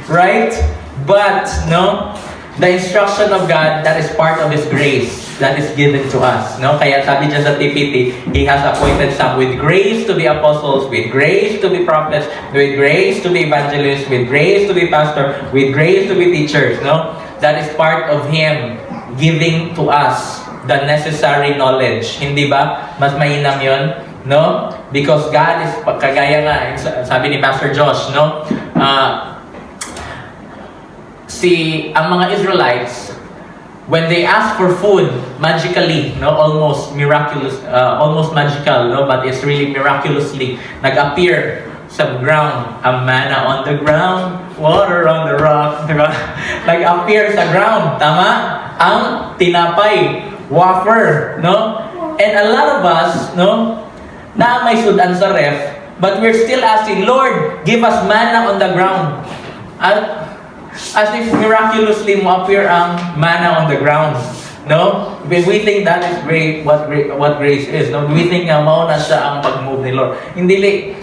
right? But no, the instruction of God, that is part of His grace that is given to us. No? Kaya sabi dyan sa TPT, He has appointed some with grace to be apostles, with grace to be prophets, with grace to be evangelists, with grace to be pastor, with grace to be teachers. No? That is part of Him giving to us the necessary knowledge. Hindi ba? Mas mainam yun? No? Because God is, kagaya nga, sabi ni Pastor Josh, no? Ang mga Israelites, when they ask for food, magically, no, almost miraculous, almost magical, no, but it's really miraculously nag-appear sa ground, a manna on the ground, water on the rock, diba? Nag-appear sa ground, tama? Ang tinapay, wafer, no? And a lot of us, no, na may sudan sa ref, but we're still asking, Lord, give us manna on the ground. As if miraculously mo appear ang manna on the ground. No? We think that is great, what grace is. No? We think nga mao na siya ang pag-move ni Lord. Hindi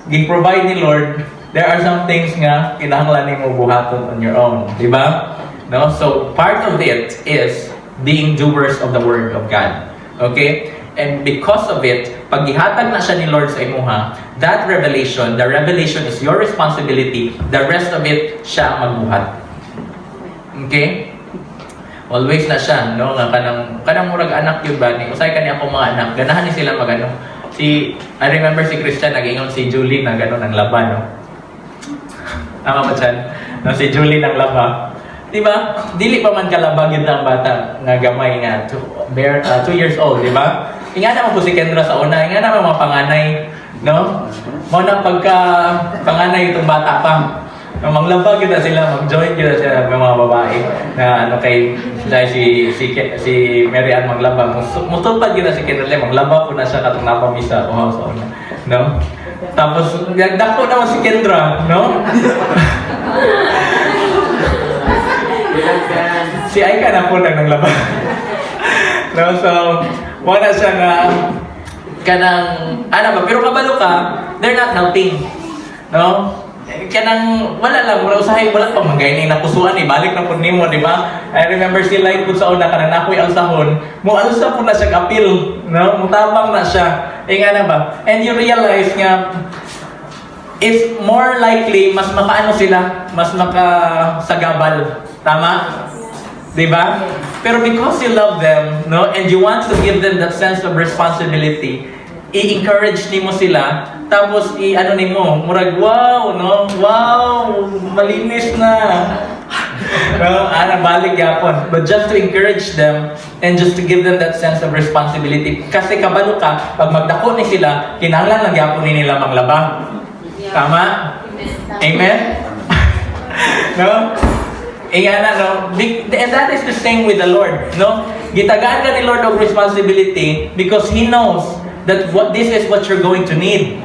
gi-provide ni Lord, there are some things nga kinahanglan nimo buhaton on your own, di ba? No? So part of it is being doers of the word of God. Okay? And because of it, pag gihatag na siya ni Lord sa imuha, that revelation, the revelation is your responsibility. The rest of it, siya ang magbuhat. Okay? Always na siya, no? Nga kanang murag anak yun ba? Usay ka niya akong mga anak. Ganahan ni sila magano. I remember si Christian, nag-ingon si Julie na gano'n ng laba, no? Tama ba dyan? No, si Julie ng laba. Diba? Dili pa man kalabag yun ang bata nga gamay nga 2 years old, diba? Inga naman po si Kendra sa una, inga naman mga panganay, no? Muna pagka panganay itong bata pa, manglabag yun na sila, mag-join yun na sila ng mga babae na kay si Mary Ann maglaba. Mutupad yun na si Kendra, maglaba po na siya katong napamisa o sa una, no? Tapos, nagdako naman si Kendra, no? Si Aika na po naglaba. No, so, wala siya nga pero kabalo ka, they're not helping. No? Wala lang, wala usahay, wala pa magay na napusuan, balik na po nimo, di ba? I remember si Light po sa una, kanang nakoy alsahon, mo alsa po na siya kapil, no? Mutabang na siya. Nga na ba? And you realize nga, it's more likely, mas makaano sila, mas makasagabal. Tama? Diba? Pero because you love them, no, and you want to give them that sense of responsibility, i-encourage nimo sila, tapos nimo, murag wow, no? Wow, malinis na. No, balik yapon. But just to encourage them and just to give them that sense of responsibility. Kasi kabalo ka, pag magdako ni sila, kinahanglan lang yapon nila manglaba. Tama? Amen? No? Ingana, no? And that is the same with the Lord, no? Gitagaan ka ni Lord of responsibility because He knows that this is what you're going to need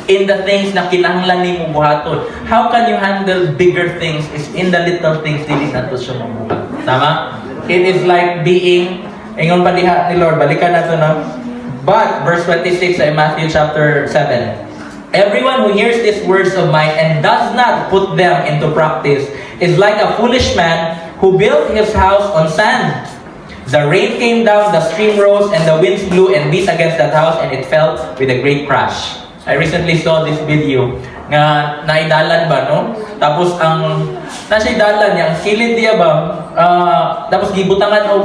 in the things na kinahanglan ni mo buhaton. How can you handle bigger things is in the little things dili nato siya mabuhat. Tama? It is like being, ingon pa diha ni Lord, balikan nato na. But, verse 26 ay Matthew chapter 7. Everyone who hears these words of mine and does not put them into practice is like a foolish man who built his house on sand. The rain came down, the stream rose, and the winds blew and beat against that house, and it fell with a great crash. I recently saw this video nga naidalan ba, no? Tapos ang nasa idalan niya, ang kilid niya ba, tapos gibutangan og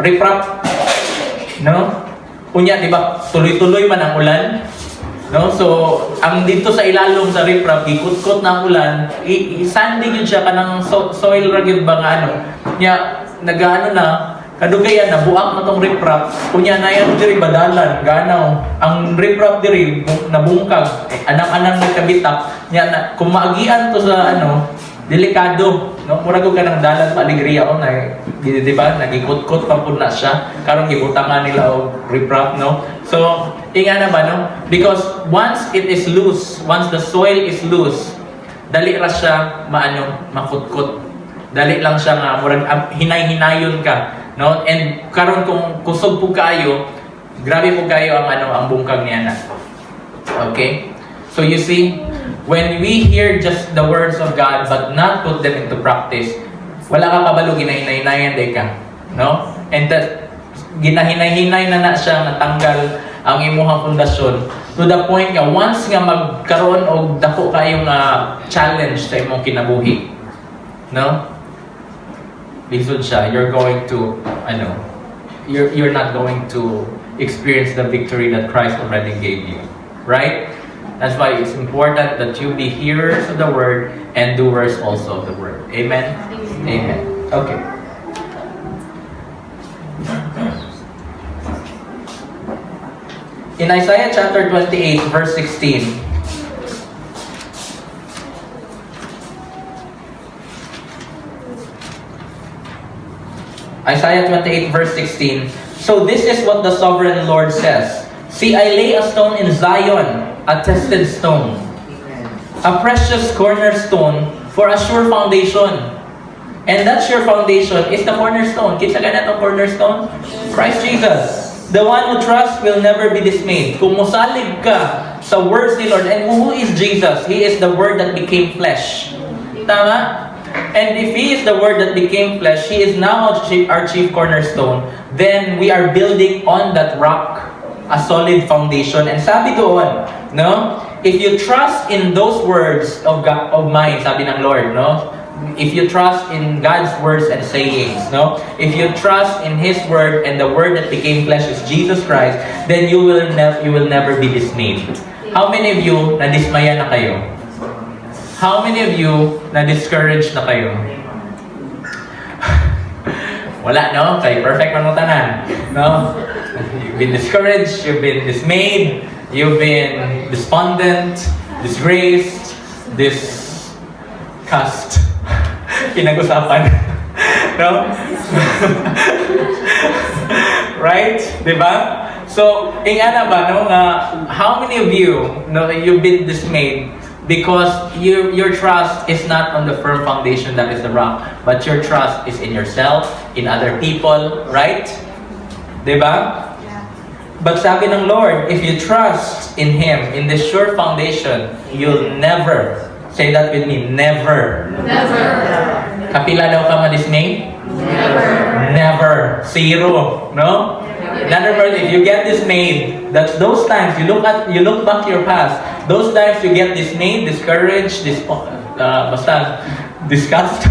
riprap, no? Unya, di ba, tuloy-tuloy man ang ulan, no? So, ang dito sa ilalong sa riprap, gikut-kut na ang ulan, sandy yun siya, kanang soil rugged ba nga niya, na, kadugayan na buak na tong riprap, kunya na yan diri badalan, ganaw, ang riprap diri, nabungkag, anang-anang nagkabitak, niya na, kung maagian to sa delikado, no? Mura ko ka ng dalan paligriya o na, di ba, nagikut-kut pa po na siya, karong gibutangan nila o riprap, no? So, inga na ba, no? Because once it is loose, once the soil is loose, dali ra siya makut-kut. Dali lang siya nga, murag hinay-hinayon ka, no? And karon kung kusog po kayo, grabe po kayo ang bungkag niya na. Okay? So you see, when we hear just the words of God but not put them into practice, wala ka kabalo ginahinay-hinayan day ka, no? And that ginahinay-hinay na siya natanggal ang imuhang pundasyon to the point nga once nga magkaroon og dako kayong challenge sa imong kinabuhi, no? Lisod siya, you're going to you're not going to experience the victory that Christ already gave you, right? That's why it's important that you be hearers of the word and doers also of the word. Amen? Amen. Okay. In Isaiah chapter 28, verse 16, Isaiah 28, verse 16. So this is what the sovereign Lord says. See, I lay a stone in Zion, a tested stone, a precious cornerstone for a sure foundation. And that sure foundation is the cornerstone. Kitsa ka na itong cornerstone? Christ Jesus. The one who trusts will never be dismayed. Kung musalig ka sa words ni Lord, and who is Jesus? He is the Word that became flesh. Tama? And if He is the Word that became flesh, He is now our chief cornerstone, then we are building on that rock a solid foundation. And sabi doon, no? If you trust in those words of God, of mine, sabi ng Lord, no? If you trust in God's words and sayings, no? If you trust in His Word and the Word that became flesh is Jesus Christ, then you will never be dismayed. How many of you nadismaya na kayo? How many of you na-discouraged na kayo? Wala, no? Kay perfect man mo tanan. No? You've been discouraged, you've been dismayed, you've been despondent, disgraced, disgust. Pinag-usapan. No? Right? Diba? So, ingana ba, no? How many of you, no, you've been dismayed because your trust is not on the firm foundation that is the rock, but your trust is in yourself, in other people, right? Diba? But sabi ng Lord, if you trust in Him, in this sure foundation, you'll never, say that with me, never. Never. Kapila daw ka ma-dismay? Never. Never. Zero. No? In other words, if you get dismayed, that's those times you look back to your past. Those times you get dismayed, discouraged, basta disgust.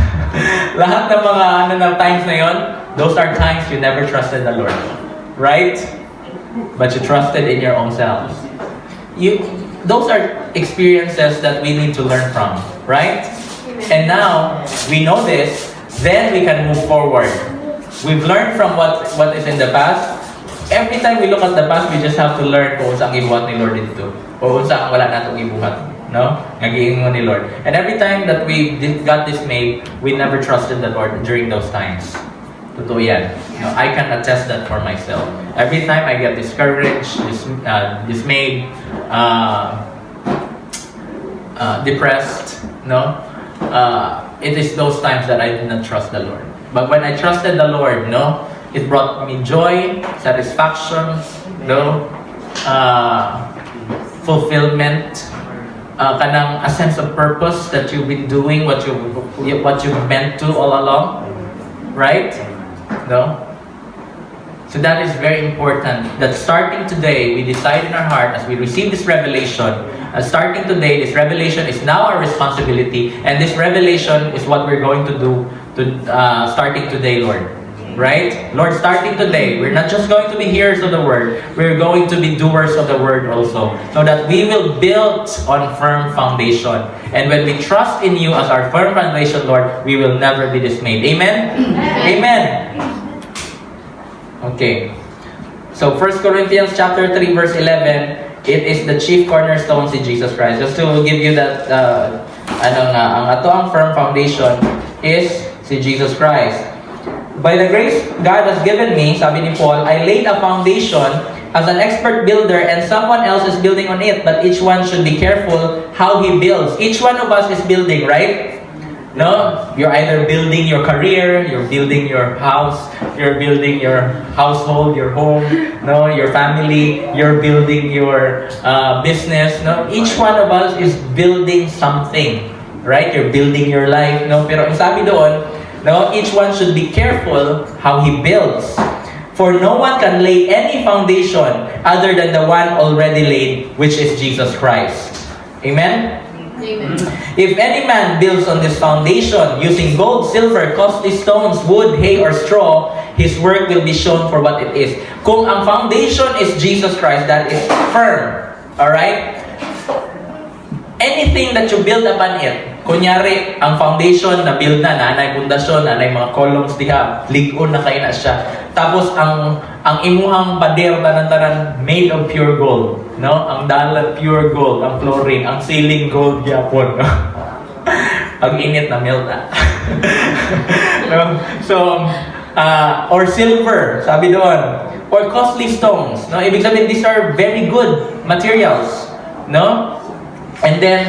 Lahat ng mga times na yon, those are times you never trusted the Lord, right? But you trusted in your own selves. Those are experiences that we need to learn from, right? And now we know this, then we can move forward. We've learned from what is in the past. Every time we look at the past, we just have to learn kung saan gibuhat ni Lord dito. O kung saan wala natong gibuhat. no? Nagiingon ni Lord. And every time that we got dismayed, we never trusted the Lord during those times. Totoo yan. No, I can attest that for myself. Every time I get discouraged, dismayed, depressed, no? It is those times that I did not trust the Lord. But when I trusted the Lord, no, it brought me joy, satisfaction, no, fulfillment, kanang a sense of purpose that you've been doing what you've meant to all along, right? No. So that is very important. That starting today, we decide in our heart as we receive this revelation. Starting today, this revelation is now our responsibility, and this revelation is what we're going to do starting today, Lord. Right? Lord, starting today, we're not just going to be hearers of the word, we're going to be doers of the word also. So that we will build on firm foundation. And when we trust in you as our firm foundation, Lord, we will never be dismayed. Amen? Amen. Okay. So 1 Corinthians chapter 3 verse 11, it is the chief cornerstone si Jesus Christ. Just to give you that, ang ato ang firm foundation is si Jesus Christ. By the grace God has given me, sabi ni Paul, I laid a foundation as an expert builder and someone else is building on it, but each one should be careful how he builds. Each one of us is building, right? No? You're either building your career, you're building your house, you're building your household, your home, no, your family, you're building your business, no? Each one of us is building something, right? You're building your life, no? Pero ang sabi doon, no, each one should be careful how he builds. For no one can lay any foundation other than the one already laid, which is Jesus Christ. Amen? Amen. If any man builds on this foundation using gold, silver, costly stones, wood, hay, or straw, his work will be shown for what it is. Kung ang foundation is Jesus Christ, that is firm. Alright? Anything that you build upon it, kunyari, ang foundation na build na, nanay pundasyon, nanay mga columns diha, ligon na kayo na siya. Tapos ang imuhang pader tanan made of pure gold, no? Ang dalat pure gold, ang flooring, ang ceiling gold gyapon. Pag init na melt na. No? So or silver, sabi doon, or costly stones, no? Ibig sabihin, these are very good materials, no? And then,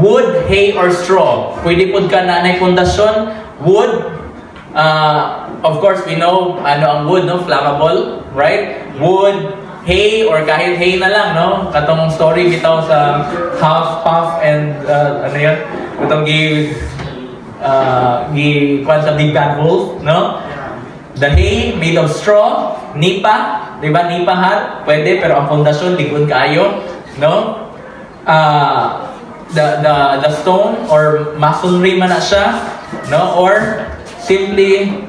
wood, hay, or straw. Pwede po ka nanay pundasyon, wood. Of course, we know ano ang wood, no? Flammable, right? Wood, hay, or kahit hay na lang, no? Katong story bitaw sa Half Puff and ano yun? Katong kwan sa Big Bad Wolf, no? The hay made of straw, nipa, di ba? Nipa hat, pwede, pero ang pundasyon, ligon kaayo, no? The stone or masonry man na siya, no? Or simply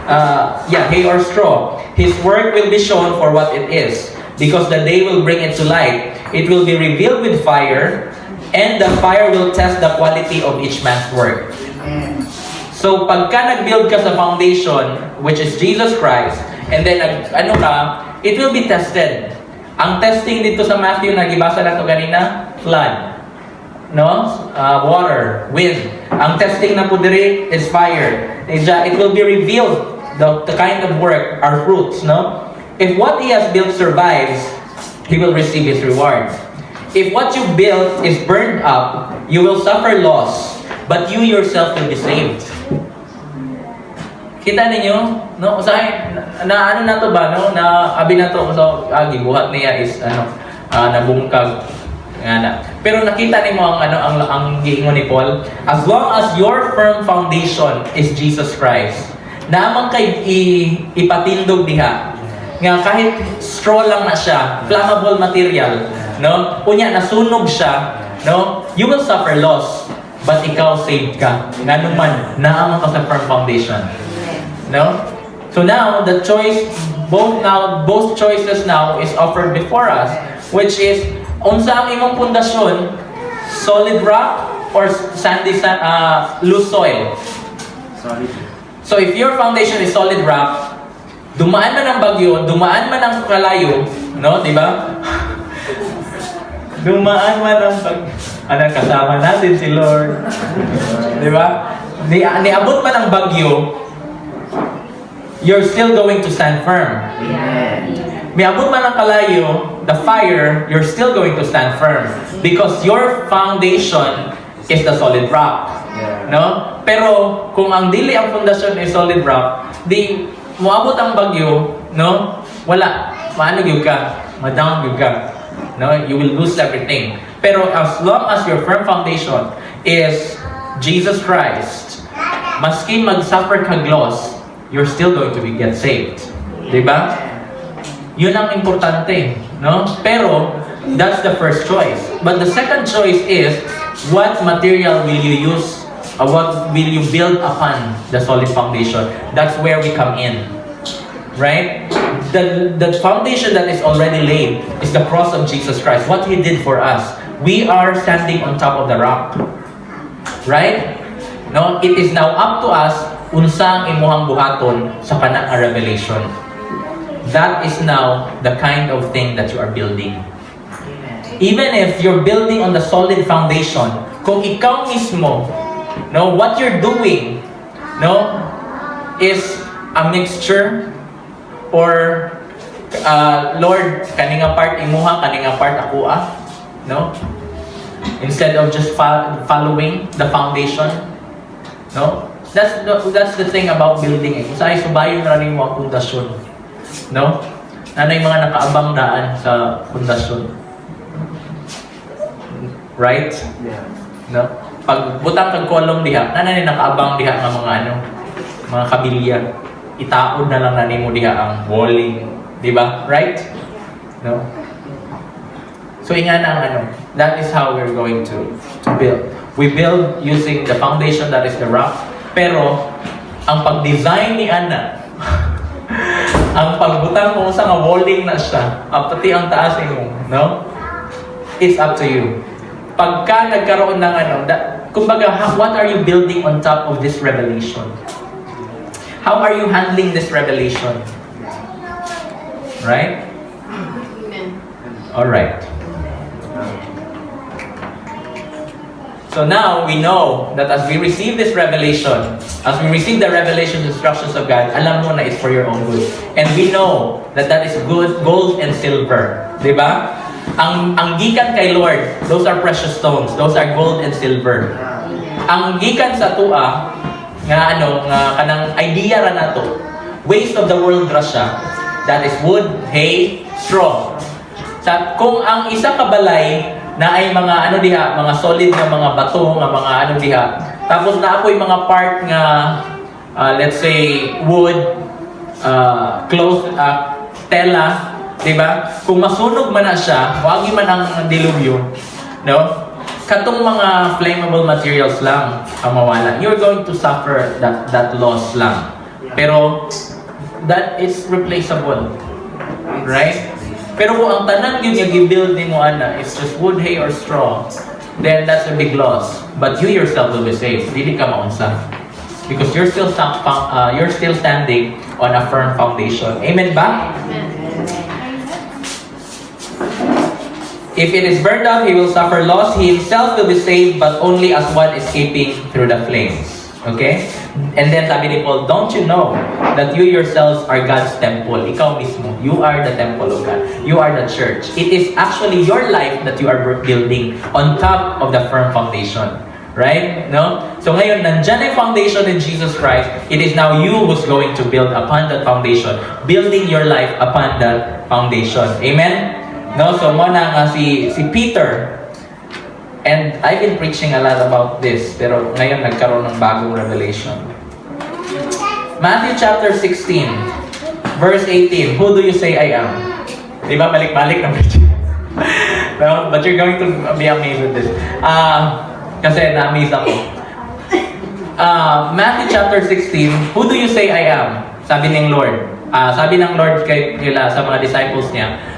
hay or straw. His work will be shown for what it is, because the day will bring it to light. It will be revealed with fire, and the fire will test the quality of each man's work. So pagka nag-build ka sa foundation, which is Jesus Christ, and then it will be tested. Ang testing dito sa Matthew, nagibasa na ito kanina, flood. No? Water, wind. Ang testing na po diri is fire. It will be revealed, the kind of work, our fruits, no? If what he has built survives, he will receive his reward. If what you built is burned up, you will suffer loss, but you yourself will be saved. Kita ninyo, no? Usahay, ano na to ba, no? Na abi na to, so gibuhat niya is nabungkag nga. Pero nakita nimo ang giingon ni Paul, as long as your firm foundation is Jesus Christ, naamang kay ipatindog diha nga kahit straw lang na siya, flammable material, no? Unya nasunog siya, no? You will suffer loss, but ikaw saved ka. Nganuman, naamang ka sa firm foundation. No? So now the choice, both choices now is offered before us, which is unsa ang imong pundasyon, solid rock or sandy loose soil. Solid. So if your foundation is solid rock, dumaan man ang bagyo, dumaan man ang kalayo, no, di ba? dumaan man ang kasama natin si Lord. Di ba? Niabot man ang bagyo, you're still going to stand firm. Miabot man ang kalayo, the fire, you're still going to stand firm. Because your foundation is the solid rock. No? Pero kung ang dili ang pundasyon is solid rock, di moabot ang bagyo, no? Wala. Maano gyud ka? Madown gyud ka. No? You will lose everything. Pero as long as your firm foundation is Jesus Christ, maski mag-suffer kag loss, you're still going to get saved. Diba? Yun ang importante. No? Pero, that's the first choice. But the second choice is, what material will you use? What will you build upon the solid foundation? That's where we come in. Right? The foundation that is already laid is the cross of Jesus Christ. What He did for us. We are standing on top of the rock. Right? No? It is now up to us unsang imuhang buhaton sa kanang revelation. That is now the kind of thing that you are building. Even if you're building on the solid foundation, kung ikaw mismo, no, what you're doing, no, is a mixture, or Lord, kaninga part imuha, kaninga part akuha, no? Instead of just following the foundation, no? That's the thing about building. Kung saan subayon na rin mo ang pundasyon, no? Nanay mga nakaabang daan sa pundasyon. Right? Yeah. No? Pag butang kag kolong diha, nanay nakaabang diha nga mga kabilya. Itaod na lang nani mo diha ang walling, di ba? Right? No? So ingana ang that is how we're going to build. We build using the foundation that is the rock. Pero ang pag-design ni Ana, ang pagbutang mo sa nga walling na siya, pati ang taas mo, no? It's up to you. Pagka nagkaroon ng kumbaga, what are you building on top of this revelation? How are you handling this revelation? Right? Amen. All right. So now we know that as we receive this revelation, as we receive the revelation instructions of God, alam mo na it's for your own good. And we know that that is good, gold and silver. Diba? Ang gikan kay Lord, those are precious stones. Those are gold and silver. Ang gikan sa tua, nga kanang idea ra nato, waste of the world ra siya, that is wood, hay, straw. Kung ang isa ka balay na ay mga diha, mga solid na mga bato, nga mga diha, tapos na ako'y mga part nga let's say wood, cloth, tela, diba? Kung masunog man na siya, wagi man ang dilubyo, no? Katong mga flammable materials lang ang mawala. You're going to suffer that loss lang. Pero that is replaceable. Right? Pero kung ang tanan yun yung i-build ni mo is just wood, hay, or straw, then that's a big loss. But you yourself will be saved. Dili ka maunsa. Because you're still standing on a firm foundation. Amen ba? Amen. If it is burned up, he will suffer loss. He himself will be saved, but only as one escaping through the flames. Okay? And then sabi ni Paul, don't you know that you yourselves are God's temple? Ikaw mismo, you are the temple of God. You are the church. It is actually your life that you are building on top of the firm foundation. Right? No? So ngayon, nandyan ang foundation in Jesus Christ. It is now you who's going to build upon that foundation. Building your life upon that foundation. Amen? No, so muna nga si Peter, and I've been preaching a lot about this, pero ngayon nagkaroon ng bagong revelation. Matthew chapter 16, verse 18, who do you say I am? Di ba, balik-balik na preaching? No, but you're going to be amazed with this. Kasi na-amaze ako. Matthew chapter 16, who do you say I am? Sabi ng Lord. Sabi ng Lord sa mga disciples niya,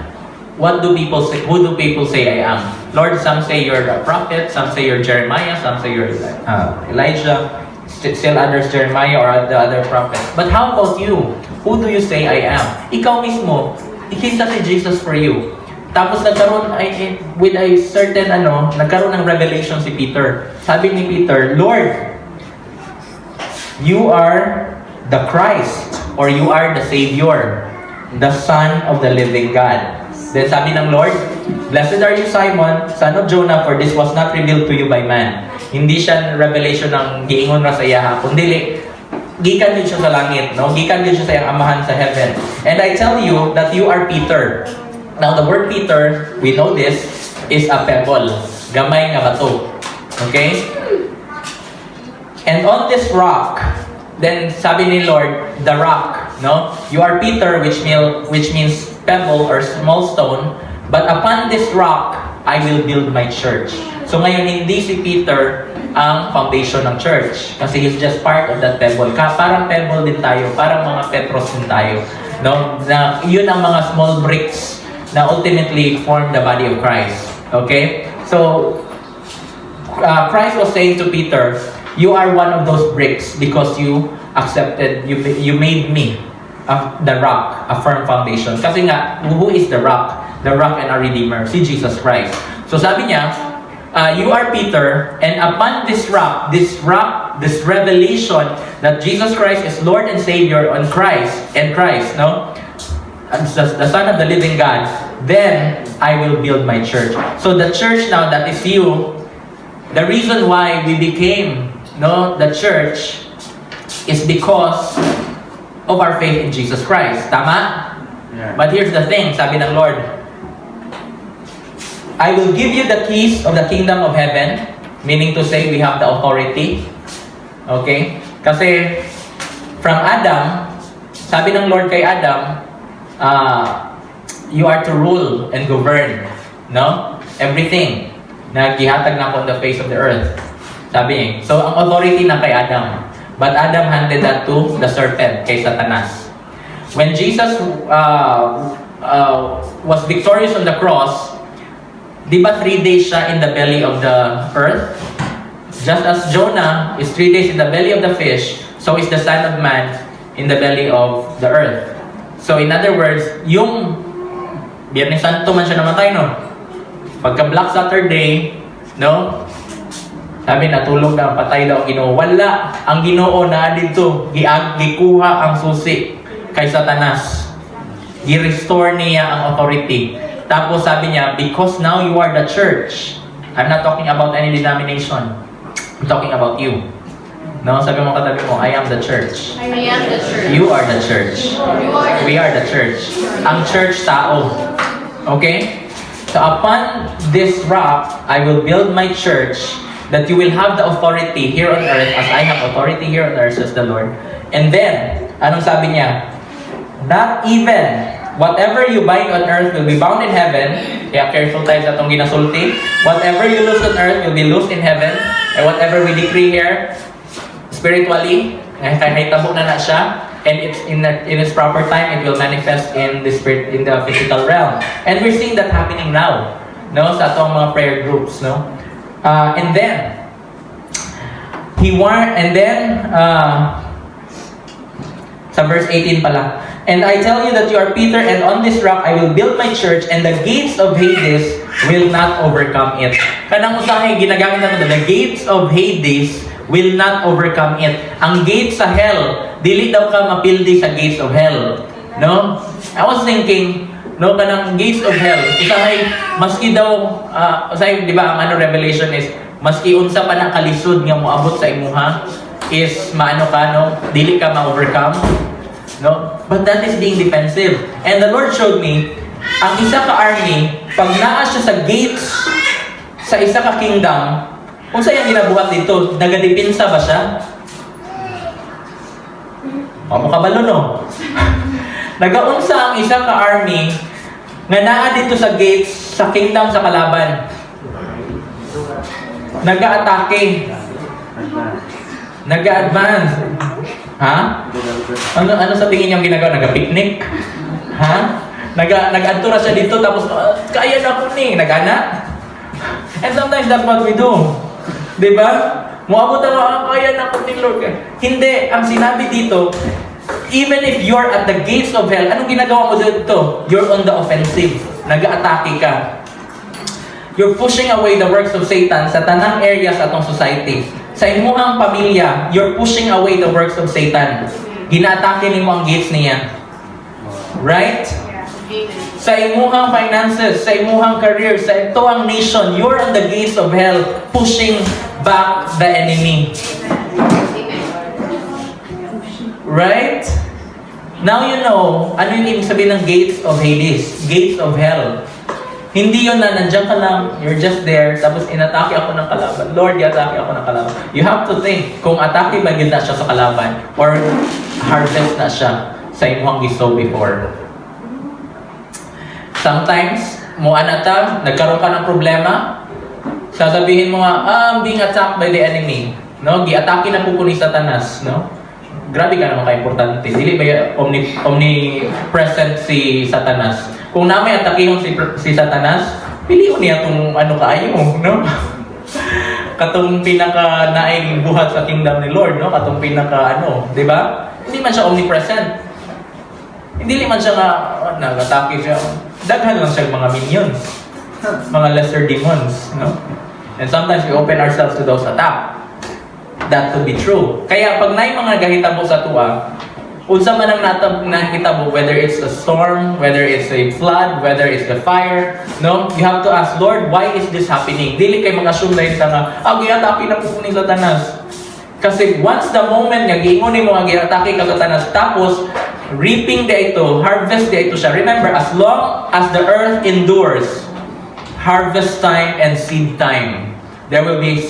what do people say? Who do people say I am? Lord, some say you're a prophet, some say you're Jeremiah, some say you're Elijah, still others Jeremiah or the other prophets. But how about you? Who do you say I am? Ikaw mismo, ikita si Jesus for you. Tapos nagkaroon with a certain nagkaroon ng revelation si Peter. Sabi ni Peter, Lord, you are the Christ, or you are the Savior, the Son of the living God. Then sabi ng Lord, blessed are you, Simon, son of Jonah, for this was not revealed to you by man. Hindi siya revelation ng giingon ra sa iya, kundi gikan din siya sa langit, no? Gikan din siya sa iyang amahan sa heaven. And I tell you that you are Peter. Now, the word Peter, we know this, is a pebble. Gamay nga bato. Okay? And on this rock, then sabi ni Lord, the rock, no? You are Peter, which means pebble or small stone, but upon this rock, I will build my church. So ngayon, hindi si Peter ang foundation ng church. Kasi he's just part of that pebble. Parang pebble din tayo, parang mga Petros din tayo. No? Na, yun ang mga small bricks na ultimately form the body of Christ. Okay? So, Christ was saying to Peter, you are one of those bricks because you accepted, you made me the rock, a firm foundation. Kasi nga, who is the rock? The rock and our Redeemer, si Jesus Christ. So sabi niya, you are Peter, and upon this rock, this revelation that Jesus Christ is Lord and Savior on Christ, no? The Son of the living God, then I will build my church. So the church now, that is you, the reason why we became the church is because of our faith in Jesus Christ. Tama? Yeah. But here's the thing, sabi ng Lord, I will give you the keys of the kingdom of heaven, meaning to say we have the authority. Okay? Kasi from Adam, sabi ng Lord kay Adam, you are to rule and govern, no? Everything na gihatag na on the face of the earth. Sabi niya. So ang authority na kay Adam. But Adam handed that to the serpent, kay Satanas. When Jesus was victorious on the cross, di ba 3 days siya in the belly of the earth? Just as Jonah is 3 days in the belly of the fish, so is the Son of Man in the belly of the earth. So in other words, yung Biyernes Santo man siya namatay, no? Pagka Black Saturday, no? Sabi, natulog na, patay daw ang Ginoo. Wala, ang Ginoo na dito, gikuha ang susi kay Satanas. Gi-restore niya ang authority. Tapos sabi niya, because now you are the church. I'm not talking about any denomination. I'm talking about you. No, sabi mo katabi mo, I am the church. I am the church. You are the church. We are the church. Ang church tao. Okay? So upon this rock, I will build my church, that you will have the authority here on earth as I have authority here on earth, says the Lord. And then, anong sabi niya? Not even whatever you bind on earth will be bound in heaven. Kaya careful tayo sa itong ginasulti. Whatever you loose on earth will be loosed in heaven. And whatever we decree here, spiritually, kahit tabo na siya, and it's in its proper time, it will manifest in the spirit, in the physical realm. And we're seeing that happening now, no, sa atong mga prayer groups, no. And then sa verse 18 pala. And I tell you that you are Peter, and on this rock I will build my church, and the gates of Hades will not overcome it. Kanang usahay ginagamit natin, the gates of Hades will not overcome it. Ang gates sa hell, dili daw ka mapildi sa gates of hell. No? I was thinking, no, kanang gates of hell, usahay, maski daw, usahay, di ba, ang revelation is, maski unsa pa na kalisod nga moabot sa imuha, is maano ka, no? Dili ka ma-overcome. No? But that is being defensive. And the Lord showed me, ang isa ka army, pag naa siya sa gates, sa isa ka kingdom, kung saan yung ginabuhat dito, nagadipinsa ba siya? Kabalo, no? Nagaunsa ang isa ka army nga naa dito sa gates, sa kingdom sa kalaban. Nag-a-atake. Nag-a-advance. Ha? Ano sa tingin niyo ginagawa? Nag-picnic? Ha? Nag-adtura siya dito tapos kaya na ko ni, nag-ana. And sometimes that's what we do. 'Di ba? Moabot ang kaya na ko ni Lord. Hindi, ang sinabi dito, Even if you're at the gates of hell, anong ginagawa mo dito? You're on the offensive. Nag-aatake ka. You're pushing away the works of Satan sa tanang area sa atong society. Sa imuhang pamilya, you're pushing away the works of Satan. Ginaatake nimo ang gates niya. Right? Sa imuhang finances, sa imuhang career, sa ito ang nation, you're on the gates of hell, pushing back the enemy. Right? Now you know, ano yung ibig sabihin ng gates of Hades? Gates of hell. Hindi yun na nandiyan ka lang, you're just there, tapos inatake ako ng kalaban. Lord, atake ako ng kalaban. You have to think kung atake ba yun na siya sa kalaban or harvest na siya sa imuhang gisow before. Sometimes, muanata, nagkaroon ka ng problema, sasabihin mo nga, I'm being attacked by the enemy. No? Giatake na po ni Satanas. No? Grabe ka naman ka-importante. Dili ba omnipresent si Satanas? Kung namin atakihon si Satanas, piliin niya itong kaayo, no? Katong pinaka-naing buhat sa kingdom ni Lord, no? Katong di ba? Hindi man siya omnipresent. Hindi man siya nag-atake siya. Daghan lang siya mga minions. Mga lesser demons, no? And sometimes we open ourselves to those attacks. That to be true. Kaya pag naay mga gahitabo sa tuwa, unsa man ang nakitabo, whether it's a storm, whether it's a flood, whether it's the fire, no? You have to ask, Lord, why is this happening? Dili kay mag-assume na ito nga, giyatake na po ni Satanas. Kasi once the moment nga, giingon mo nga giyatake ka Satanas, tapos, reaping di ito, harvest di ito siya. Remember, as long as the earth endures, harvest time and seed time. There will be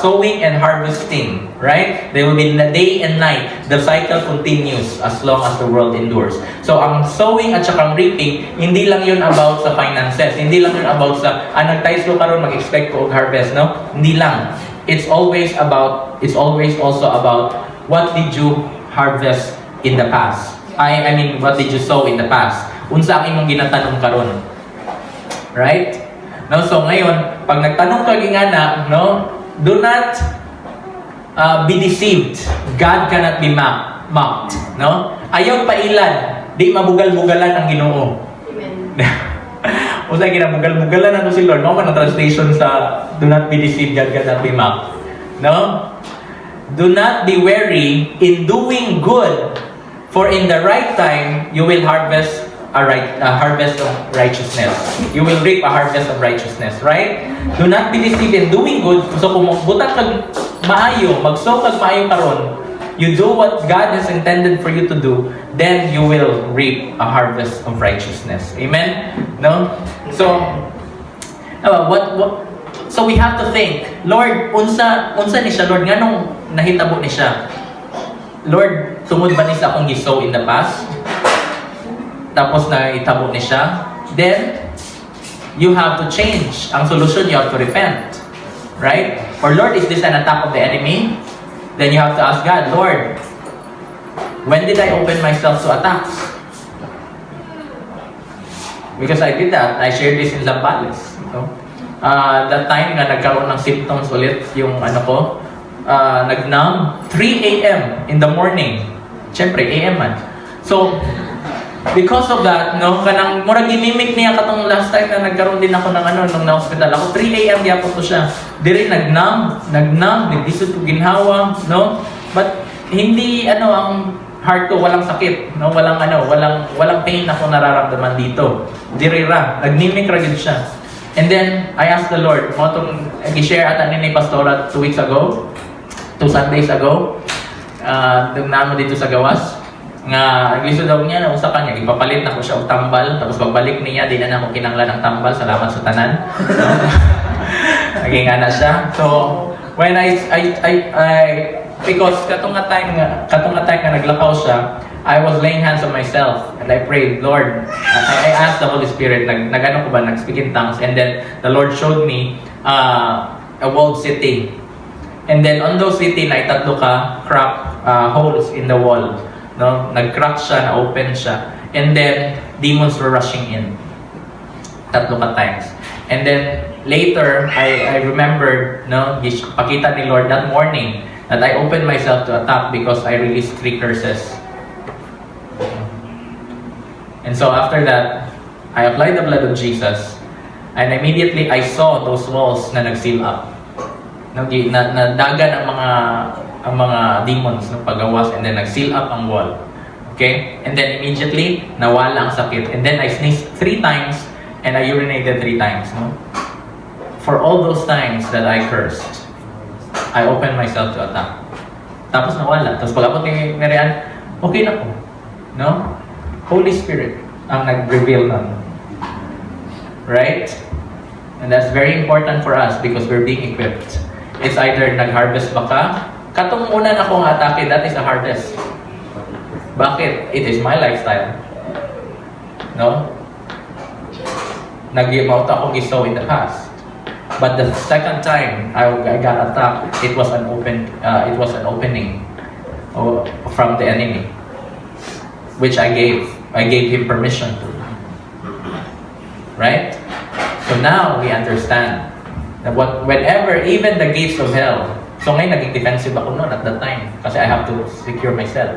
sowing and harvesting, right? There will be day and night. The cycle continues as long as the world endures. So, ang sowing at saka ang reaping, hindi lang yun about sa finances. Hindi lang yun about sa, nagtais ko karon mag-expect ko og harvest, no? Hindi lang. It's always also about what did you harvest in the past. I mean, what did you sow in the past? Unsa ang imong ginatanong karon? Right? No, so ngayon, pag nagtanong ka gingana, no, do not be deceived. God cannot be mocked, no? Ayaw pailad, di mabugal-bugalan ang Ginoo. Amen. Usay ginabugal-bugalan ano si Lord, no? Man ang translation sa do not be deceived, God cannot be mocked. No? Do not be weary in doing good, for in the right time you will harvest a harvest of righteousness. You will reap a harvest of righteousness, right? Do not be deceived in doing good. So kung butang kag maayo, magsow kag maayo karon, you do what God has intended for you to do, then you will reap a harvest of righteousness. Amen? No? So so we have to think, Lord, unsa ni siya, Lord, nganong nahitabo ni siya? Lord, tungod ba ni sa akong gisow in the past? Tapos na itabo ni siya, then you have to change. Ang solution, you have to repent. Right? Or Lord, is this an attack of the enemy? Then you have to ask God, Lord, when did I open myself to attacks? Because I did that. I shared this in Zambales. No? That time nga nagkaroon ng symptoms ulit yung nag-numb 3 a.m. in the morning. Siyempre, a.m. man. So, because of that, no, kanang murag gimimik niya katong last time na nagkaroon din ako ng nung na-hospital ako, 3 a.m. gyapon to siya. Diri nag-numb, nagdisod ko ginhawa, no? But hindi ang heart ko walang sakit, no? Walang pain ako nararamdaman dito. Diri ra, nagmimik ra gyud siya. And then I asked the Lord, mo tong gi-share ata ni Pastora 2 Sundays ago. Nung namo dito sa gawas, nga naglisod daw niya na usa ka niya ipapalit na ko siya og tambal, tapos pagbalik niya di na ako kinanglan ng tambal, salamat sa tanan. Naging ana siya. So when I because katong nga time nga naglakaw siya, I was laying hands on myself and I prayed, Lord, I asked the Holy Spirit, nag-ano ko ba, nag-speak in tongues, and then the Lord showed me a walled city. And then on those city na itatlo ka crack holes in the wall. No, nag-crack siya, na-open siya. And then, demons were rushing in. 3 times. And then, later, I remembered, no, pakita ni Lord that morning that I opened myself to attack because I released 3 curses. And so after that, I applied the blood of Jesus, and immediately I saw those walls na nag-seal up. Nadagan ang mga demons ng paggawas, and then nag-seal up ang wall. Okay? And then immediately, nawala ang sakit. And then I sneezed 3 times, and I urinated 3 times. No? For all those times that I cursed, I opened myself to attack. Tapos nawala. Tapos pag-abot ni Marian, okay na po. No? Holy Spirit ang nag-reveal nun. Right? And that's very important for us because we're being equipped. It's either nag-harvest ba ka? Katong una na akong atake, that is a harvest. Bakit? It is my lifestyle. No? Nag-emote akong iso in the past. But the second time I got attacked, it was an opening from the enemy, which I gave him permission to. Right? So now we understand that whenever, even the gates of hell. So ngayon naging defensive ako noon at that time kasi I have to secure myself.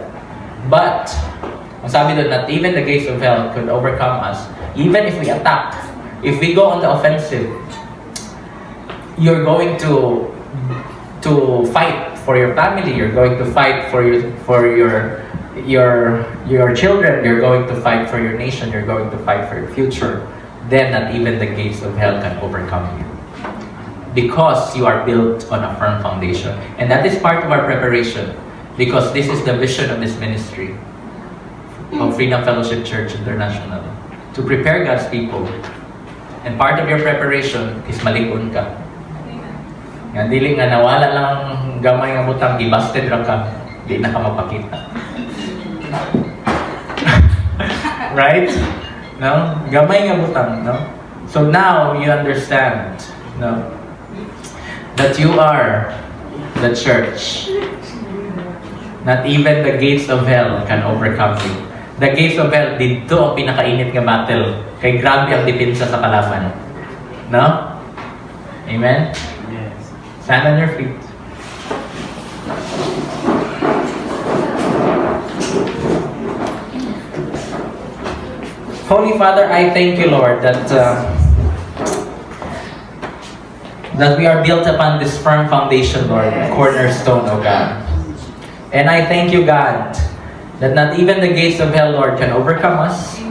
But ang sabi doon that even the gates of hell could overcome us, even if we attack, if we go on the offensive. You're going to fight for your family. You're going to fight for your children. You're going to fight for your nation. You're going to fight for your future. Then not even the gates of hell can overcome you, because you are built on a firm foundation. And that is part of our preparation, because this is the vision of this ministry of Freedom Fellowship Church International, to prepare God's people. And part of your preparation is malingon ka. Nga dili nga nawala lang gamay nga butang gibasted ra ka, di na ka mapakita. Right? No? Gamay nga butang, no? So now you understand, no? That you are the church. Not even the gates of hell can overcome you. The gates of hell, dito ang pinakainit nga battle. Kay grabe ang depensa sa kalaban. No? Amen? Stand on your feet. Holy Father, I thank you, Lord, that we are built upon this firm foundation, Lord, cornerstone, O God. And I thank you, God, that not even the gates of hell, Lord, can overcome us.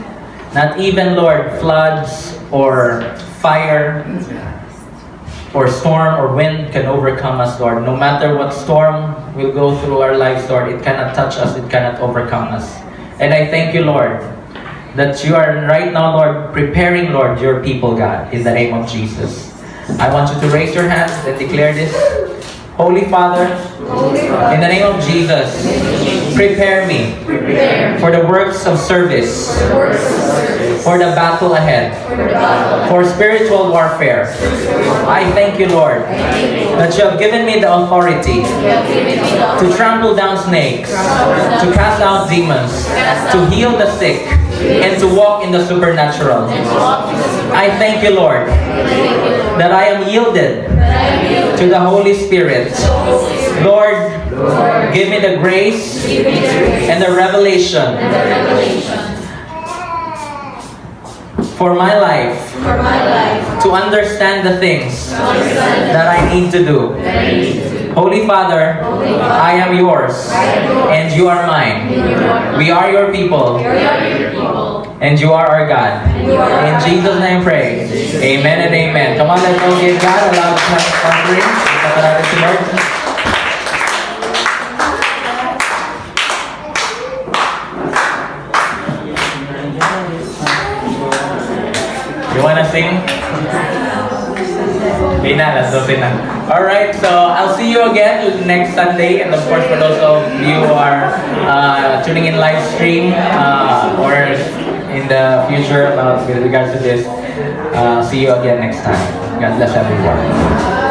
Not even, Lord, floods or fire or storm or wind can overcome us, Lord. No matter what storm will go through our lives, Lord, it cannot touch us, it cannot overcome us. And I thank you, Lord, that you are right now, Lord, preparing, Lord, your people, God, in the name of Jesus. I want you to raise your hands and declare this. Holy Father, in the name of Jesus, prepare me for the works of service, for the battle ahead, for spiritual warfare. I thank you, Lord, that you have given me the authority to trample down snakes, to cast out demons, to heal the sick, and to walk in the supernatural. I thank you, Lord, that I am yielded to the Holy Spirit. Lord, give me the grace and the revelation for my life to understand the things that I need to do. Holy Father, I am yours and you are mine. We are your people and you are our God. In Jesus' name pray. Amen and amen. Come on, let's go give God a loud offering. Ito natin si Lord. You wanna sing? Okay na, let's do it na. Alright, so I'll see you again next Sunday. And of course, for those of you who are tuning in live stream or in the future with regards to this, see you again next time. God bless everyone.